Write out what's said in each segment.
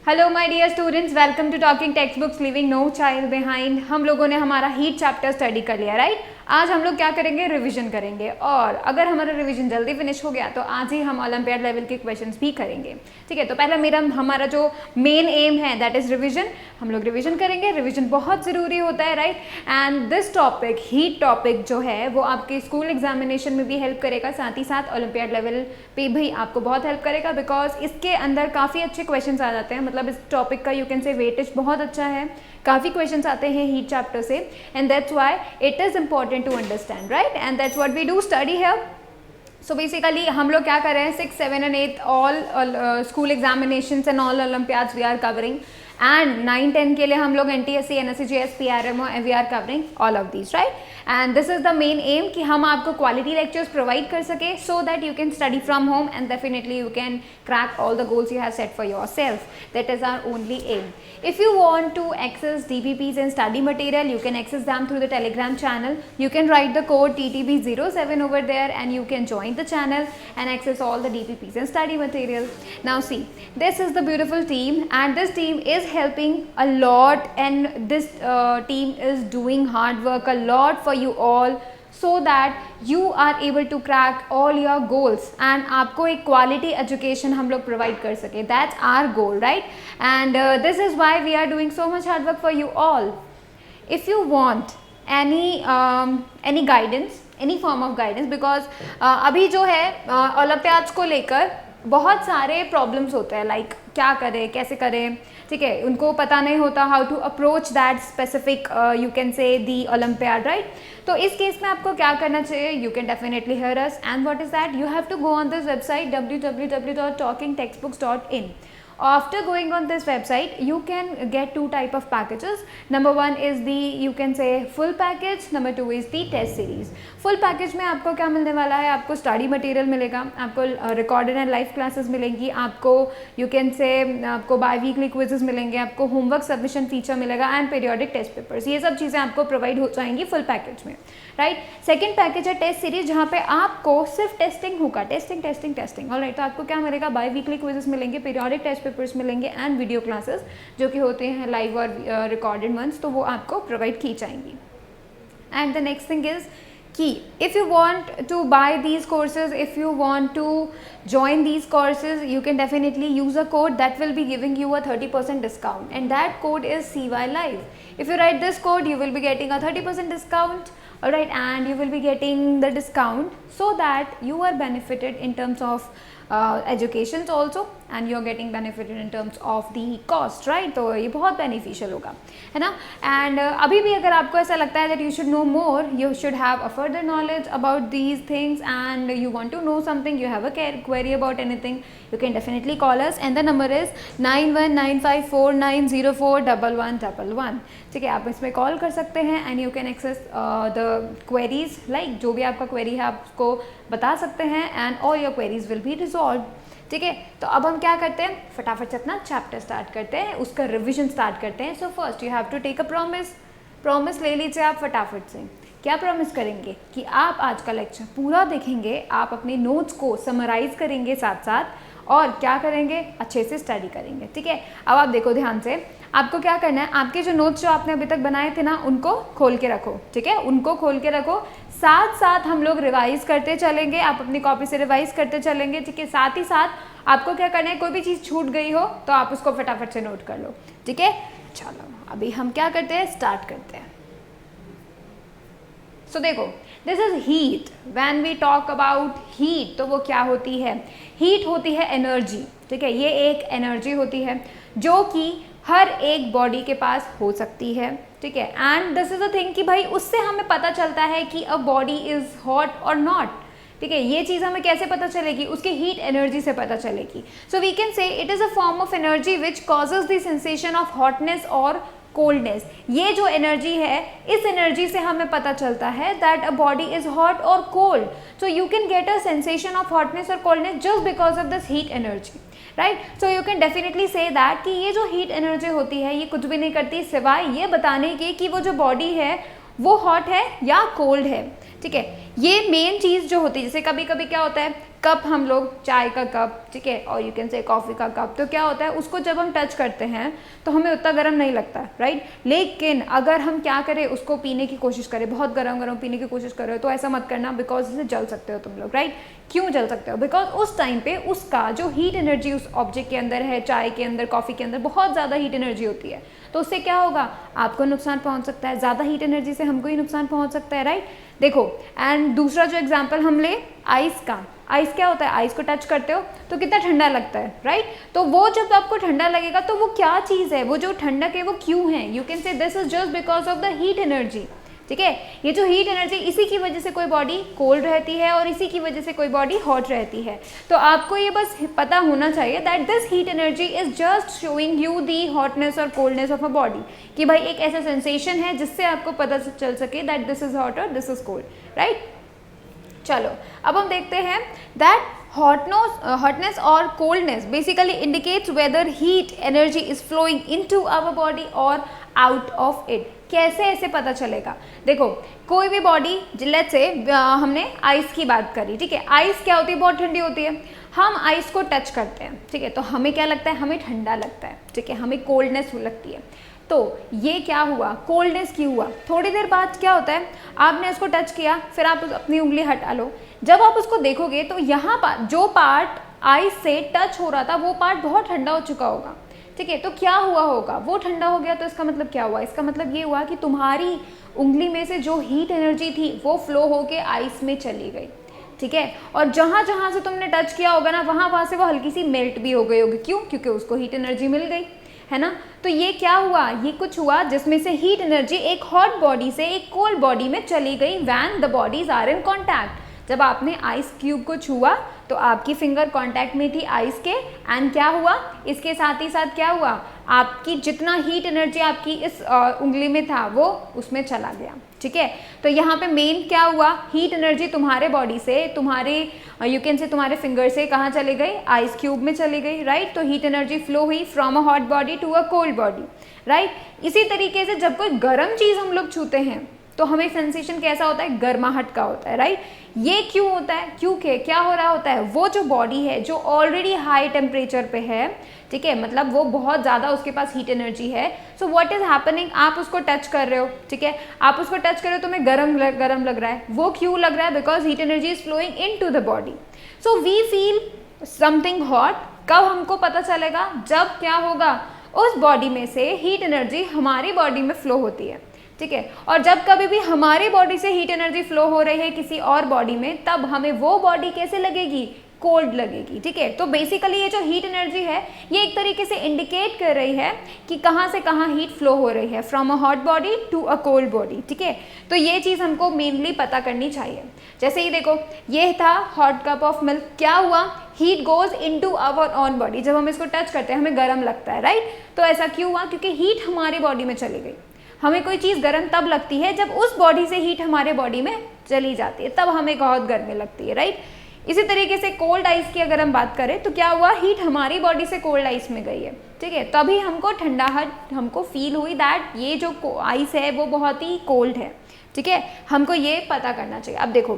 Hello my dear students, welcome to talking textbooks leaving no child behind. हम लोगों ने हमारा heat chapter study कर लिया, राइट। आज हम लोग क्या करेंगे, रिवीजन करेंगे। और अगर हमारा रिवीजन जल्दी फिनिश हो गया तो आज ही हम ओलंपियाड लेवल के क्वेश्चंस भी करेंगे, ठीक है। तो पहला हमारा जो मेन एम है दैट इज रिवीजन। हम लोग रिवीजन करेंगे, रिवीजन बहुत ज़रूरी होता है, right. And this topic, heat topic जो है वो आपके स्कूल एग्जामिनेशन में भी हेल्प करेगा, साथ ही साथ ओलंपियाड लेवल पे भी आपको बहुत हेल्प करेगा, बिकॉज इसके अंदर काफ़ी अच्छे क्वेश्चंस आ जाते हैं। मतलब इस टॉपिक का यू कैन से वेटेज बहुत अच्छा है, काफ़ी क्वेश्चंस आते हैं हीट चैप्टर से, and that's why it is important to understand, right. And that's what we do study here. So basically हम लोग क्या कर रहे हैं, 6, 7 and 8 all school examinations and all olympiads we are covering, and 9, 10 के लिए हम लोग NTSC, NSC, JS, PRMO we are covering all of these, right. And this is the main aim कि हम आपको क्वालिटी लेक्चर्स प्रोवाइड कर सके so that you can study from home and definitely you can crack all the goals you have set for yourself. That is our only aim. If you want to access DPPs and study material, you can access them through the Telegram channel. You can write the code TTB07 over there and you can join the channel and access all the DPPs and study material. Now see, this is the beautiful team and this team is helping a lot, and this team is doing hard work a lot for you all, so that you are able to crack all your goals and आपको एक quality education हम लोग provide कर सके. That's our goal, right? And this is why we are doing so much hard work for you all. If you want any guidance, any form of guidance, because अभी जो है Olympiads को लेकर बहुत सारे प्रॉब्लम्स होते हैं, लाइक क्या करें, कैसे करें, ठीक है। उनको पता नहीं होता how to approach that specific you can say the olympiad, right. तो इस केस में आपको क्या करना चाहिए, you can definitely hear us, and what is that, you have to go on this website www.talkingtextbooks.in. After going on this website, you can get 2 type of packages. Number 1 is the, you can say, full package. Number 2 is the test series. Full package में आपको क्या मिलने वाला है, आपको study material मिलेगा, आपको recorded and live classes मिलेंगी, आपको यू कैन से आपको बाई वीकली क्विजेज मिलेंगे, आपको होमवर्क सबमिशन फीचर मिलेगा एंड पीरियोडिक टेस्ट पेपर्स। ये सब चीज़ें आपको प्रोवाइड हो जाएंगी फुल पैकेज में, राइट। सेकेंड पैकेज है टेस्ट सीरीज, जहाँ पे आपको सिर्फ टेस्टिंग होगा, टेस्टिंग, ऑलराइट। तो आपको क्या मिलेगा, बाई वीकली क्विजेज मिलेंगे, पीरियोडिक टेस्ट पेपर्स मिलेंगे एंड वीडियो क्लासेस जो कि होते हैं लाइव और रिकॉर्डेड वंस, तो वो आपको प्रोवाइड की जाएंगी। And the next thing is कि if you want to buy these courses, if you want to join these courses, you can definitely use a code that will be giving you a 30% discount, and that code is CY Live. If you write this code, you will be getting a 30% discount, alright, and you will be getting the discount so that you are benefited in terms of educations also, and you are getting benefited in terms of the cost, right। तो ये बहुत beneficial होगा, है ना। and अभी भी अगर आपको ऐसा लगता है that you should know more, you should have a further knowledge about these things, and you want to know something, you have a query about anything, you can definitely call us, and the number is 919549041111, ठीक है। आप इसमें call कर सकते हैं and you can access the queries, like जो भी आपका query है आप उसको बता सकते हैं and all your queries will be resolved, ठीक है। तो अब हम क्या करते हैं, फटाफट से अपना चैप्टर स्टार्ट करते हैं, उसका रिवीजन स्टार्ट करते हैं। So first you have to take a promise ले लीजिए आप फटाफट से। क्या प्रॉमिस करेंगे कि आप आज का लेक्चर पूरा देखेंगे, आप अपने नोट्स को समराइज करेंगे साथ साथ, और क्या करेंगे, अच्छे से स्टडी करेंगे, ठीक है। अब आप देखो ध्यान से, आपको क्या करना है, आपके जो नोट्स जो आपने अभी तक बनाए थे ना, उनको खोल के रखो, ठीक है, उनको खोल के रखो। साथ साथ हम लोग रिवाइज करते चलेंगे, आप अपनी कॉपी से रिवाइज करते चलेंगे, ठीक है। साथ ही साथ आपको क्या करना है, कोई भी चीज़ छूट गई हो तो आप उसको फटाफट से नोट कर लो, ठीक है। चलो अभी हम क्या करते हैं, स्टार्ट करते हैं। सो देखो, this is heat. When we talk about heat, तो वो क्या होती है, हीट होती है एनर्जी, ठीक है। ये एक एनर्जी होती है जो कि हर एक बॉडी के पास हो सकती है, ठीक है। And this is a thing कि भाई उससे हमें पता चलता है कि अ बॉडी इज हॉट और नॉट, ठीक है। ये चीज़ हमें कैसे पता चलेगी, उसके हीट एनर्जी से पता चलेगी। So we can say it is a form of energy which causes the sensation of hotness और कोल्डनेस। ये जो एनर्जी है, इस एनर्जी से हमें पता चलता है that a body is hot और cold. So you can get a sensation of hotness और coldness just because of this heat energy, right. So you can definitely say that कि ये जो हीट एनर्जी होती है, ये कुछ भी नहीं करती सिवाय ये बताने के कि वो जो बॉडी है वो हॉट है या कोल्ड है, ठीक है। ये मेन चीज़ जो होती है, जैसे कभी कभी क्या होता है कप, हम लोग चाय का कप, ठीक है, और यू कैन से कॉफ़ी का कप, तो क्या होता है उसको जब हम टच करते हैं तो हमें उतना गर्म नहीं लगता है, राइट। लेकिन अगर हम क्या करें, उसको पीने की कोशिश करें, बहुत गर्म गर्म पीने की कोशिश करें, तो ऐसा मत करना, बिकॉज इससे जल सकते हो तुम लोग, राइट। क्यों जल सकते हो? बिकॉज उस टाइम पे उसका जो हीट एनर्जी उस ऑब्जेक्ट के अंदर है, चाय के अंदर, कॉफ़ी के अंदर बहुत ज़्यादा हीट एनर्जी होती है, तो उससे क्या होगा, आपको नुकसान पहुंच सकता है, ज़्यादा हीट एनर्जी से हमको ही नुकसान पहुंच सकता है, राइट। देखो, एंड दूसरा जो एग्जांपल हम ले आइस का, आइस क्या होता है, आइस को टच करते हो तो कितना ठंडा लगता है, राइट। तो वो जब आपको ठंडा लगेगा तो वो क्या चीज़ है, वो जो ठंडक है वो क्यों है, यू कैन से this is just because of the heat energy, ठीक है। ये जो हीट एनर्जी, इसी की वजह से कोई बॉडी कोल्ड रहती है और इसी की वजह से कोई बॉडी हॉट रहती है। तो आपको ये बस पता होना चाहिए that this heat energy is just showing you the hotness और कोल्डनेस ऑफ अ बॉडी, कि भाई एक ऐसा सेंसेशन है जिससे आपको पता चल सके दैट दिस इज हॉट और दिस इज कोल्ड, राइट। चलो अब हम देखते हैं दैट hotness और coldness basically indicates whether heat energy is flowing into our body or out of it। कैसे ऐसे पता चलेगा? देखो, कोई भी बॉडी, लेट्स से हमने आइस की बात करी, ठीक है, आइस क्या होती है, बहुत ठंडी होती है, हम आइस को टच करते हैं, ठीक है, तो हमें क्या लगता है, हमें ठंडा लगता है, ठीक है, हमें कोल्डनेस लगती है। तो ये क्या हुआ, कोल्डनेस क्यों हुआ? थोड़ी देर बाद क्या होता है, आपने उसको टच किया, फिर आप अपनी उंगली हटा लो, जब आप उसको देखोगे तो यहाँ पर जो पार्ट आइस से टच हो रहा था वो पार्ट बहुत ठंडा हो चुका होगा, ठीक है। तो क्या हुआ होगा, वो ठंडा हो गया, तो इसका मतलब क्या हुआ, इसका मतलब ये हुआ कि तुम्हारी उंगली में से जो हीट एनर्जी थी वो फ्लो होके आइस में चली गई, ठीक है, और जहाँ जहाँ से तुमने टच किया होगा ना, वहाँ से वो हल्की सी मेल्ट भी हो गई होगी, क्यों, क्योंकि उसको हीट एनर्जी मिल गई, है ना। तो ये क्या हुआ, ये कुछ हुआ जिसमें से हीट एनर्जी एक हॉट बॉडी से एक कोल्ड बॉडी में चली गई when the bodies are in contact. जब आपने आइस क्यूब को छुआ तो आपकी फिंगर कांटेक्ट में थी आइस के, एंड क्या हुआ, इसके साथ ही साथ क्या हुआ, आपकी जितना हीट एनर्जी आपकी इस उंगली में था वो उसमें चला गया, ठीक है। तो यहाँ पे मेन क्या हुआ, हीट एनर्जी तुम्हारे बॉडी से, तुम्हारे यू कैन से तुम्हारे फिंगर से कहाँ चले गई, आइस क्यूब में चली गई, राइट। तो हीट एनर्जी फ्लो हुई from a hot body to a cold body, right. इसी तरीके से जब कोई गर्म चीज़ हम लोग छूते हैं तो हमें सेंसेशन कैसा होता है, गर्माहट का होता है, राइट। ये क्यों होता है, क्योंकि क्या हो रहा होता है, वो जो बॉडी है जो ऑलरेडी हाई टेम्परेचर पे है, ठीक है, मतलब वो बहुत ज़्यादा उसके पास हीट एनर्जी है, सो व्हाट इज हैपनिंग, आप उसको टच कर रहे हो, ठीक है, आप उसको टच कर रहे हो तो तुम्हें गरम लग रहा है, वो क्यों लग रहा है, because heat energy is flowing into the body, so we feel something hot. कब हमको पता चलेगा, जब क्या होगा, उस बॉडी में से हीट एनर्जी हमारी बॉडी में फ्लो होती है, ठीक है। और जब कभी भी हमारी बॉडी से हीट एनर्जी फ्लो हो रही है किसी और बॉडी में, तब हमें वो बॉडी कैसे लगेगी, कोल्ड लगेगी, ठीक है। तो बेसिकली ये जो हीट एनर्जी है ये एक तरीके से इंडिकेट कर रही है कि कहाँ से कहाँ हीट फ्लो हो रही है, from a hot body to a cold body, ठीक है। तो ये चीज़ हमको मेनली पता करनी चाहिए। जैसे ही देखो, ये था हॉट कप ऑफ मिल्क, क्या हुआ, heat goes into our own body, जब हम इसको टच करते हैं हमें गर्म लगता है, राइट। तो ऐसा क्यों हुआ, क्योंकि हीट हमारी बॉडी में चली गई। हमें कोई चीज़ गर्म तब लगती है जब उस बॉडी से हीट हमारे बॉडी में चली जाती है, तब हमें बहुत गर्मी लगती है, राइट। इसी तरीके से कोल्ड आइस की अगर हम बात करें तो क्या हुआ, हीट हमारी बॉडी से कोल्ड आइस में गई है, ठीक है, तभी हमको ठंडाहट हमको फील हुई दैट ये जो आइस है वो बहुत ही कोल्ड है, ठीक है। हमको ये पता करना चाहिए। अब देखो,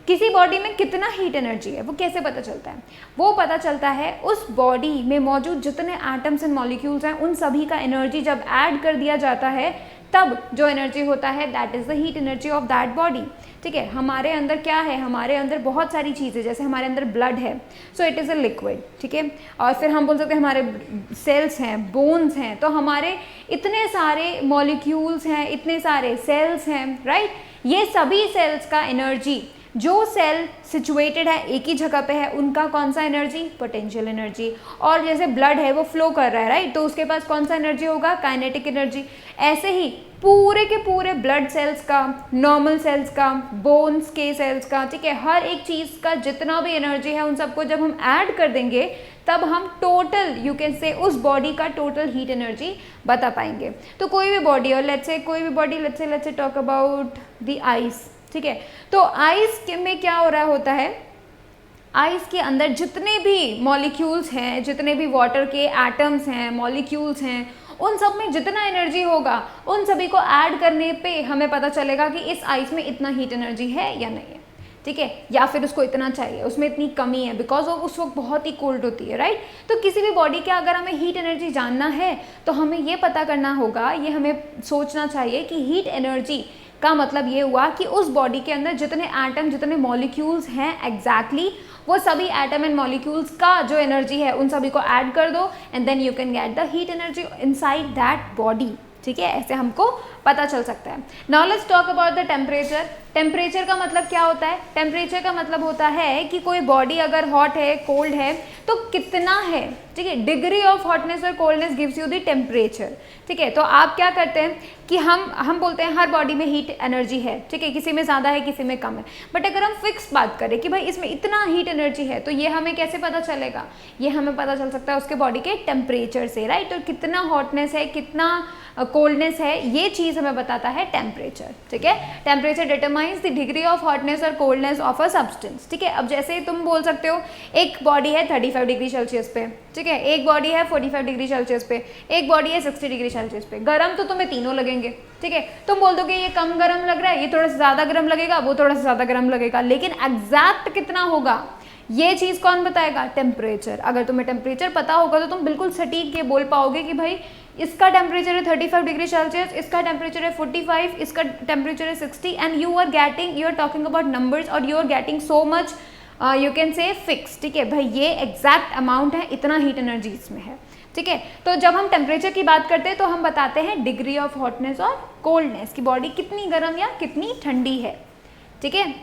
किसी बॉडी में कितना हीट एनर्जी है वो कैसे पता चलता है, वो पता चलता है उस बॉडी में मौजूद जितने एटम्स एंड मॉलिक्यूल्स हैं उन सभी का एनर्जी जब ऐड कर दिया जाता है, तब जो एनर्जी होता है that is the heat energy of that body, ठीक है। हमारे अंदर क्या है, हमारे अंदर बहुत सारी चीज़ें, जैसे हमारे अंदर ब्लड है, so it is a liquid, ठीक है। और फिर हम बोल सकते हैं हमारे सेल्स हैं, बोन्स हैं, तो हमारे इतने सारे मॉलिक्यूल्स हैं, इतने सारे सेल्स हैं, राइट। ये सभी सेल्स का एनर्जी, जो सेल सिचुएटेड है एक ही जगह पे है, उनका कौन सा एनर्जी, पोटेंशियल एनर्जी। और जैसे ब्लड है वो फ्लो कर रहा है, राइट, तो उसके पास कौन सा एनर्जी होगा, काइनेटिक एनर्जी। ऐसे ही पूरे के पूरे ब्लड सेल्स का, नॉर्मल सेल्स का, बोन्स के सेल्स का, ठीक है, हर एक चीज़ का जितना भी एनर्जी है उन सबको जब हम ऐड कर देंगे तब हम टोटल यू कैन से उस बॉडी का टोटल हीट एनर्जी बता पाएंगे। तो कोई भी बॉडी, और लेट्स से कोई भी body, let's say talk about the ice, ठीक है। तो आइस में क्या हो रहा होता है, आइस के अंदर जितने भी मॉलिक्यूल्स हैं, जितने भी वाटर के एटम्स हैं, मॉलिक्यूल्स हैं, उन सब में जितना एनर्जी होगा उन सभी को ऐड करने पे हमें पता चलेगा कि इस आइस में इतना हीट एनर्जी है या नहीं है, ठीक है, या फिर उसको इतना चाहिए, उसमें इतनी कमी है बिकॉज वो उस वक्त बहुत ही कोल्ड होती है, राइट। तो किसी भी बॉडी के अगर हमें हीट एनर्जी जानना है तो हमें ये पता करना होगा, ये हमें सोचना चाहिए कि हीट एनर्जी का मतलब ये हुआ कि उस बॉडी के अंदर जितने एटम, जितने मॉलिक्यूल्स हैं एग्जैक्टली वो सभी एटम एंड मॉलिक्यूल्स का जो एनर्जी है उन सभी को ऐड कर दो and then you can get the heat energy inside that body, ठीक है, ऐसे हमको पता चल सकता है। Now let's talk about the temperature. Temperature का मतलब क्या होता है? टेम्परेचर का मतलब होता है कि कोई बॉडी अगर हॉट है, कोल्ड है तो कितना है, ठीक है, डिग्री ऑफ हॉटनेस और coldness gives you the temperature, ठीक है। तो आप क्या करते हैं कि हम बोलते हैं हर बॉडी में हीट एनर्जी है, ठीक है, किसी में ज़्यादा है किसी में कम है, बट अगर हम फिक्स बात करें कि भाई इसमें इतना हीट एनर्जी है तो ये हमें कैसे पता चलेगा? ये हमें पता चल सकता है उसके बॉडी के टेम्परेचर से, राइट। तो कितना हॉटनेस है, कितना कोल्डनेस है, ये चीज़ हमें बताता है टेम्परेचर, ठीक है। Temperature determines the degree of hotness और कोल्डनेस ऑफ अ सब्सटेंस, ठीक है। अब जैसे तुम बोल सकते हो एक बॉडी है 35 डिग्री सेल्सियस पे, ठीक है, एक बॉडी है 45 डिग्री सेल्सियस पे, एक बॉडी है 60 डिग्री सेल्सियस पे, गर्म तो तुम्हें तीनों लगेंगे, ठीक है। तुम बोल दोगे ये कम गर्म लग रहा है, ये थोड़ा सा ज़्यादा गर्म लगेगा, वो थोड़ा सा ज़्यादा गर्म लगेगा, लेकिन एग्जैक्ट कितना होगा ये चीज़ कौन बताएगा? टेम्परेचर। अगर तुम्हें टेम्परेचर पता होगा तो तुम बिल्कुल सटीक ये बोल पाओगे कि भाई इसका टेम्परेचर है 35 डिग्री सेल्सियस, इसका टेम्परेचर है 45, इसका टेम्परेचर है 60 and you are talking about numbers और you are getting so much you can say fix, ठीक है, भाई ये एग्जैक्ट अमाउंट है, इतना हीट एनर्जी इसमें है, ठीक है। तो जब हम टेम्परेचर की बात करते हैं तो हम बताते हैं डिग्री ऑफ हॉटनेस और कोल्डनेस की बॉडी कितनी गर्म या कितनी ठंडी है, ठीक है।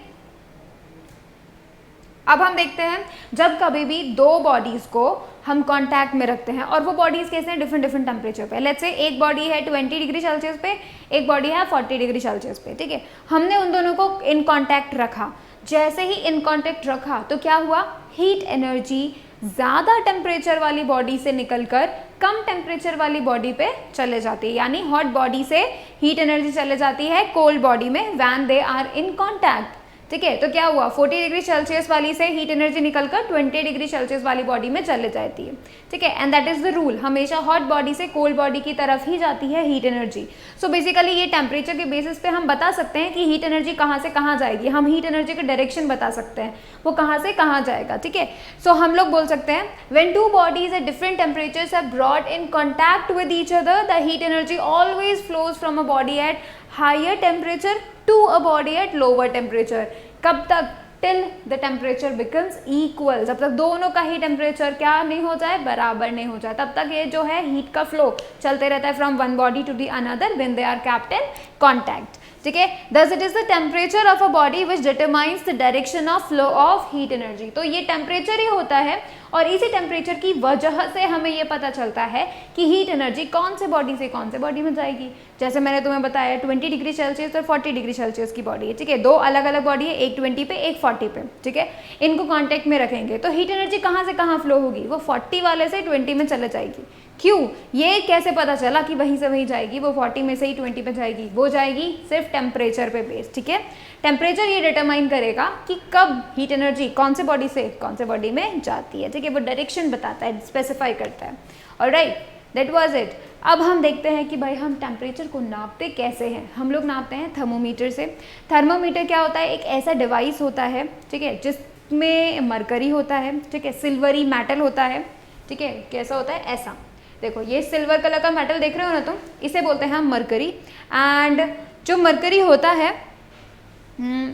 अब हम देखते हैं जब कभी भी दो बॉडीज़ को हम कांटेक्ट में रखते हैं और वो बॉडीज़ कैसे हैं डिफरेंट टेम्परेचर पे। लेट्स से एक बॉडी है 20 डिग्री सेल्सियस पे, एक बॉडी है 40 डिग्री सेल्सियस पे, ठीक है। हमने उन दोनों को इन कांटेक्ट रखा, जैसे ही इन कांटेक्ट रखा तो क्या हुआ? हीट एनर्जी ज़्यादा टेम्परेचर वाली बॉडी से निकलकर कम टेम्परेचर वाली बॉडी पे चले जाती है, यानी हॉट बॉडी से हीट एनर्जी चले जाती है कोल्ड बॉडी में when they are in contact, ठीक है। तो क्या हुआ? 40 डिग्री सेल्सियस वाली से हीट एनर्जी निकलकर 20 डिग्री सेल्सियस वाली बॉडी में चले जाती है, ठीक है। And that is the rule, हमेशा हॉट बॉडी से कोल्ड बॉडी की तरफ ही जाती है हीट एनर्जी। सो बेसिकली ये टेम्परेचर के बेसिस पे हम बता सकते हैं कि हीट एनर्जी कहाँ से कहाँ जाएगी, हम हीट एनर्जी का डायरेक्शन बता सकते हैं वो कहाँ से कहाँ जाएगा, ठीक है। सो हम लोग बोल सकते हैं when two bodies at different temperatures are brought in contact with each other the heat energy always flows from a body at higher temperature to a body at lower temperature. कब तक? Till the temperature becomes equal, जब तक दोनों का ही temperature क्या नहीं हो जाए, बराबर नहीं हो जाए, तब तक ये जो है हीट का फ्लो चलते रहता है from one body to the another when they are kept in contact, ठीक है। Thus it is the temperature of a body which determines the direction of flow of heat energy. तो ये temperature ही होता है और इसी टेम्परेचर की वजह से हमें ये पता चलता है कि हीट एनर्जी कौन से बॉडी से कौन से बॉडी में जाएगी। जैसे मैंने तुम्हें बताया 20 डिग्री सेल्सियस और 40 डिग्री सेल्सियस की बॉडी है, ठीक है, दो अलग अलग बॉडी है, एक 20 पे एक 40 पे, ठीक है। इनको कांटेक्ट में रखेंगे तो हीट एनर्जी कहाँ से कहाँ फ्लो होगी? वो 40 वाले से 20 में चले जाएगी। क्यों? ये कैसे पता चला कि वहीं से वहीं जाएगी, वो 40 में से ही 20 पे जाएगी? वो जाएगी सिर्फ टेम्परेचर पे बेस, ठीक है। टेम्परेचर ये डिटरमाइन करेगा कि कब हीट एनर्जी कौन से बॉडी से कौन से बॉडी में जाती है, ठीक है, वो डायरेक्शन बताता है, स्पेसिफाई करता है। Alright, that was it. अब हम देखते हैं कि भाई हम टेम्परेचर को नापते कैसे हैं। हम लोग नापते हैं थर्मोमीटर से। थर्मोमीटर क्या होता है? एक ऐसा डिवाइस होता है, ठीक है, जिसमें मरकरी होता है, ठीक है, सिल्वरी मेटल होता है, ठीक है। कैसा होता है? ऐसा देखो, ये सिल्वर कलर का मेटल देख रहे हो ना तुम, इसे बोलते हैं हम मरकरी। एंड जो मरकरी होता है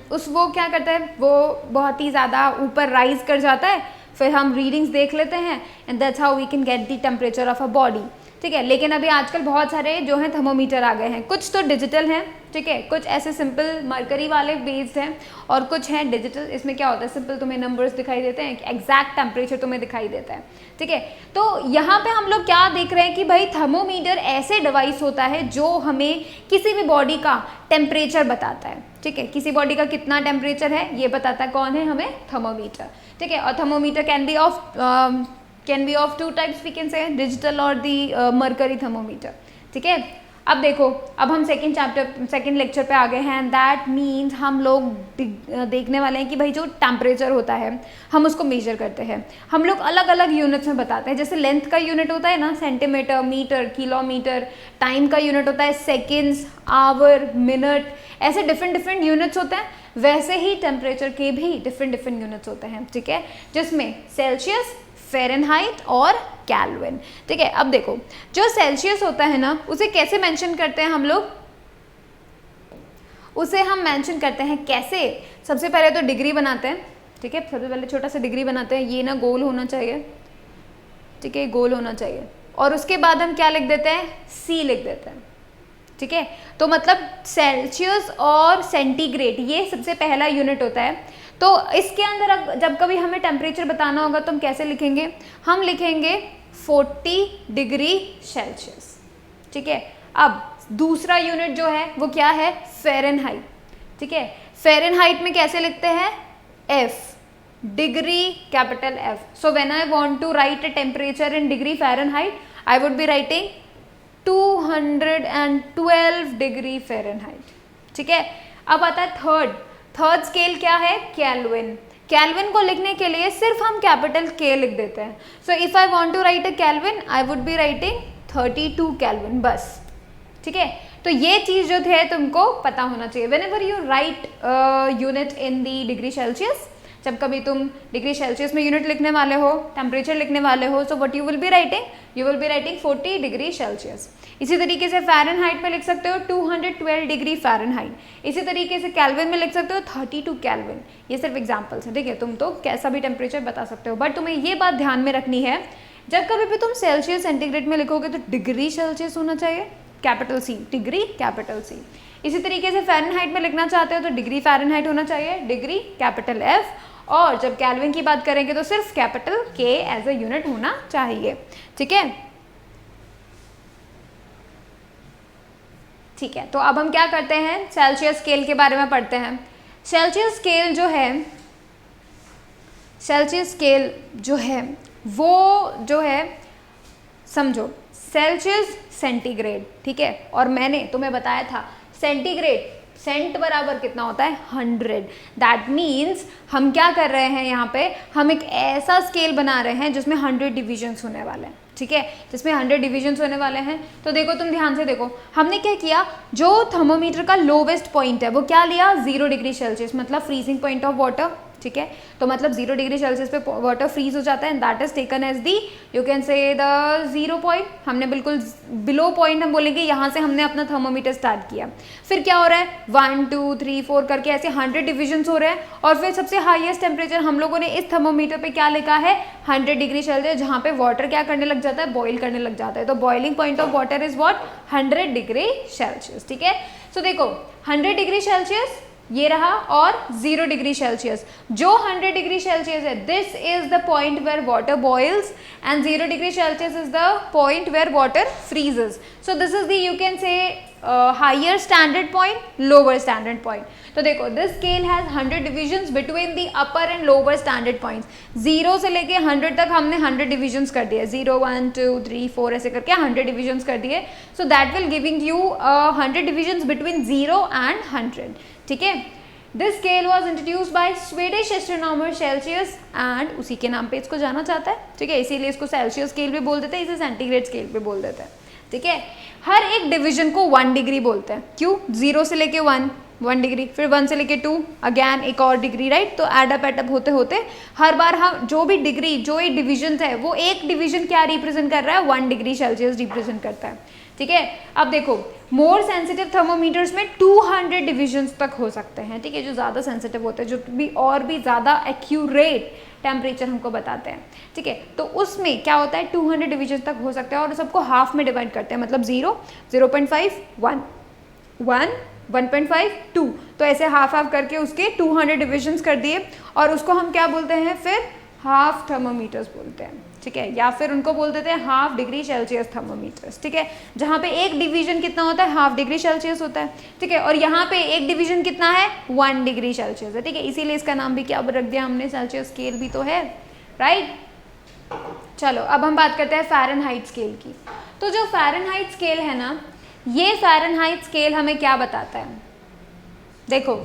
वो क्या करता है, वो बहुत ही ज़्यादा ऊपर राइज कर जाता है, फिर हम रीडिंग्स देख लेते हैं and that's how we can get the temperature of a body, ठीक है। लेकिन अभी आजकल बहुत सारे जो हैं थर्मोमीटर आ गए हैं, कुछ तो डिजिटल हैं, ठीक है, कुछ ऐसे सिंपल मरकरी वाले बेस्ड हैं और कुछ हैं डिजिटल। इसमें क्या होता है, सिंपल तुम्हें नंबर्स दिखाई देते हैं, एग्जैक्ट टेम्परेचर तुम्हें दिखाई देता है, ठीक है। तो यहाँ पे हम लोग क्या देख रहे हैं कि भाई थर्मोमीटर ऐसे डिवाइस होता है जो हमें किसी भी बॉडी का टेम्परेचर बताता है, ठीक है। किसी बॉडी का कितना टेम्परेचर है ये बताता है कौन है? हमें थर्मोमीटर, ठीक है। और thermometer can be of two types, we can say digital और दी मरकरी थर्मोमीटर, ठीक है। अब देखो, अब हम सेकेंड लेक्चर पे आ गए हैं। दैट मीन्स हम लोग देखने वाले हैं कि भाई जो टेम्परेचर होता है हम उसको मेजर करते हैं। हम लोग अलग अलग यूनिट्स में बताते हैं। जैसे लेंथ का यूनिट होता है ना सेंटीमीटर, मीटर, किलोमीटर, टाइम का यूनिट होता है सेकेंड्स, आवर, मिनट, ऐसे डिफरेंट यूनिट्स होते हैं। वैसे ही टेम्परेचर के भी डिफरेंट यूनिट्स होते हैं, ठीक है, जिसमें सेल्सियस, फ़ारेनहाइट और केल्विन, ठीक है। अब देखो, जो सेल्सियस होता है ना उसे कैसे मेंशन करते हैं हम लोग, उसे हम मेंशन करते हैं कैसे, सबसे पहले तो डिग्री बनाते हैं, ठीक है, सबसे पहले छोटा सा डिग्री बनाते हैं, ये ना गोल होना चाहिए, ठीक है, गोल होना चाहिए, और उसके बाद हम क्या लिख देते हैं, सी लिख देते हैं, ठीक है। तो मतलब सेल्सियस और सेंटीग्रेड ये सबसे पहला यूनिट होता है। तो इसके अंदर जब कभी हमें टेम्परेचर बताना होगा तो हम कैसे लिखेंगे, हम लिखेंगे 40 डिग्री सेल्सियस, ठीक है। अब दूसरा यूनिट जो है वो क्या है, फ़ारेनहाइट, ठीक है। फ़ारेनहाइट में कैसे लिखते हैं, F, degree capital F. So when I want to write a temperature in degree Fahrenheit I would be writing 212 degree Fahrenheit, ठीक है। अब आता है थर्ड स्केल क्या है, केल्विन। केल्विन को लिखने के लिए सिर्फ हम कैपिटल के लिख देते हैं। So if I want to write a kelvin I would be writing 32 kelvin, बस, ठीक है। तो ये चीज जो थे तुमको पता होना चाहिए। When ever you right unit in the degree Celsius, जब कभी तुम डिग्री सेल्सियस में यूनिट लिखने वाले हो, टेम्परेचर लिखने वाले हो, so what you will be writing 40 degree Celsius. इसी तरीके से फ़ारेनहाइट में लिख सकते हो 212 डिग्री फ़ारेनहाइट। इसी तरीके से केल्विन में लिख सकते हो 32 केल्विन। ये सिर्फ एग्जांपल्स हैं, ठीक है, तुम तो कैसा भी टेम्परेचर बता सकते हो, बट तुम्हें ये बात ध्यान में रखनी है, जब कभी भी तुम सेल्सियस सेंटीग्रेड में लिखोगे तो डिग्री सेल्सियस होना चाहिए, capital C, degree capital C. इसी तरीके से फ़ारेनहाइट में लिखना चाहते हो तो डिग्री फ़ारेनहाइट होना चाहिए, डिग्री कैपिटल एफ, और जब केल्विन की बात करेंगे तो सिर्फ कैपिटल के एज अ यूनिट होना चाहिए, ठीक है। ठीक है, तो अब हम क्या करते हैं, सेल्सियस स्केल के बारे में पढ़ते हैं। सेल्सियस स्केल जो है वो जो है, समझो सेल्सियस सेंटीग्रेड, ठीक है, और मैंने तुम्हें बताया था सेंटीग्रेड, सेंट बराबर कितना होता है, 100। दैट मीन्स हम क्या कर रहे हैं यहाँ पे, हम एक ऐसा स्केल बना रहे हैं जिसमें 100 डिविजन्स होने वाले हैं, ठीक है, जिसमें 100 डिविजन्स होने वाले हैं। तो देखो, तुम ध्यान से देखो, हमने क्या किया, जो थर्मोमीटर का लोवेस्ट पॉइंट है वो क्या लिया, 0 डिग्री सेल्सियस, मतलब फ्रीजिंग पॉइंट ऑफ वाटर, ठीक है। तो मतलब 0 डिग्री सेल्सियस पे वाटर फ्रीज हो जाता है, that is taken as the, you can say the 0 point. हमने बिल्कुल बिलो पॉइंट हम बोलेंगे, यहाँ से हमने अपना थर्मोमीटर स्टार्ट किया। फिर क्या हो रहा है, 1 2 3 4 करके ऐसे 100 डिविजन्स हो रहे हैं, और फिर सबसे हाईएस्ट टेम्परेचर हम लोगों ने इस थर्मोमीटर पे क्या लिखा है, 100 डिग्री सेल्सियस, जहाँ पे वाटर क्या करने लग जाता है, बॉईल करने लग जाता है। तो boiling point of water is what, 100 degree Celsius, ठीक है। सो देखो, 100 डिग्री सेल्सियस ये रहा, और 0 डिग्री सेल्सियस, जो 100 डिग्री सेल्सियस है, this is the point where water boils, and 0 degree Celsius is the point where water freezes. So this is the, you can say higher standard point, lower standard point. तो देखो, this scale has 100 divisions between the upper and lower standard points. 0 से लेके 100 तक हमने 100 divisions कर दिए, 0 1 2 3 4 ऐसे करके 100 डिविजन्स कर दिए। So that will giving you 100 divisions between 0 and 100, ठीक है। This scale was introduce by Swedish astronomer Celsius, and उसी के नाम पे इसको जाना चाहता है, ठीक है, इसीलिए इसको सेल्सियस स्केल भी बोल देते हैं, इसे सेंटीग्रेड स्केल भी बोल देते हैं, ठीक है। हर एक डिवीजन को 1 डिग्री बोलते हैं, क्यों, 0 से लेके 1 डिग्री, फिर 1 से लेके 2, अगैन एक और डिग्री, राइट। तो एडअप होते होते हर बार हम जो भी डिग्री, जो ये डिवीजन है, वो एक डिवीजन क्या रिप्रेजेंट कर रहा है, 1 डिग्री सेल्सियस रिप्रेजेंट करता है, ठीक है। अब देखो, मोर सेंसिटिव थर्मोमीटर्स में 200 डिविजन्स तक हो सकते हैं, ठीक है, जो ज़्यादा सेंसिटिव होते हैं, जो भी और भी ज़्यादा एक्यूरेट टेम्परेचर हमको बताते हैं, ठीक है। तो उसमें क्या होता है, 200 डिविजन तक हो सकता है, और सबको हाफ में डिवाइड करते हैं, मतलब 0 0.5 1 1 1.5 2, तो ऐसे हाफ करके उसके 200 डिविजन्स कर दिए, और उसको हम क्या बोलते हैं, फिर हाफ थर्मोमीटर्स बोलते हैं, ठीक है, या फिर उनको बोल देते हैं हाफ डिग्री सेल्सियस थर्मोमीटर्स, ठीक है, जहाँ पे एक डिवीजन कितना होता है, हाफ डिग्री सेल्सियस होता है, ठीक है, और यहाँ पे एक डिवीजन कितना है, 1 डिग्री सेल्सियस है, ठीक है, इसीलिए इसका नाम भी क्या रख दिया हमने, सेल्सियस स्केल भी तो है, राइट। चलो, अब हम बात करते हैं फ़ारेनहाइट स्केल की। तो जो फ़ारेनहाइट स्केल है ना, ये फ़ारेनहाइट स्केल हमें क्या बताता है? देखो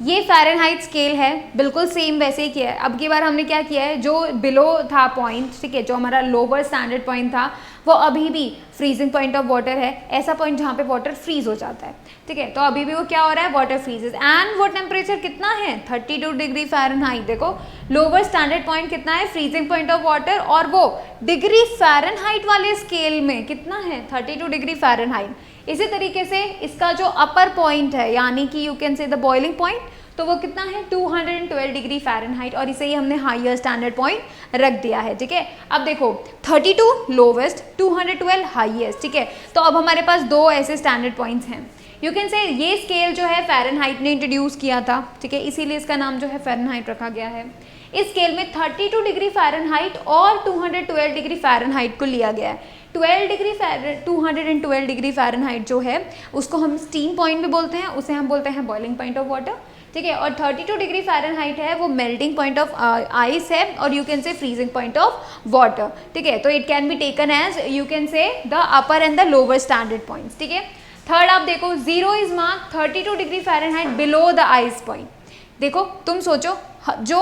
ये फ़ारेनहाइट स्केल है, बिल्कुल सेम वैसे ही किया है। अब की बार हमने क्या किया है, जो बिलो था पॉइंट, ठीक है, जो हमारा लोअर स्टैंडर्ड पॉइंट था वो अभी भी फ्रीजिंग पॉइंट ऑफ वाटर है, ऐसा पॉइंट जहाँ पे वाटर फ्रीज हो जाता है, ठीक है। तो अभी भी वो क्या हो रहा है, वाटर फ्रीजेस, एंड वो टेम्परेचर कितना है 32 डिग्री फ़ारेनहाइट। देखो लोअर स्टैंडर्ड पॉइंट कितना है, फ्रीजिंग पॉइंट ऑफ वाटर, और वो डिग्री फ़ारेनहाइट वाले स्केल में कितना है 32 डिग्री फ़ारेनहाइट। इसी तरीके से इसका जो अपर पॉइंट है, यानी कि you can say the boiling point, तो वो कितना है 212 डिग्री फ़ारेनहाइट, और इसे ही हमने हाईयर स्टैंडर्ड पॉइंट रख दिया है, ठीक है। अब देखो 32 लोवेस्ट, 212 हाईएस्ट, ठीक है। तो अब हमारे पास दो ऐसे स्टैंडर्ड पॉइंट्स हैं। यू कैन से ये स्केल जो है फ़ारेनहाइट ने इंट्रोड्यूस किया था, ठीक है, इसीलिए इसका नाम जो है फ़ारेनहाइट रखा गया है। इस स्केल में 32 डिग्री फ़ारेनहाइट और 212 डिग्री फ़ारेनहाइट को लिया गया है। 212 डिग्री फ़ारेनहाइट जो है उसको हम स्टीम पॉइंट भी बोलते हैं, उसे हम बोलते हैं बॉइलिंग पॉइंट ऑफ वाटर, ठीक है। और 32 डिग्री फ़ारेनहाइट है वो मेल्टिंग पॉइंट ऑफ आइस है, और you can say freezing point of water, ठीक है। तो it can be taken as you can say the upper end the lower standard points, ठीक है। थर्ड आप देखो, 0 is mark 32 degree Fahrenheit below the ice point. देखो तुम सोचो, जो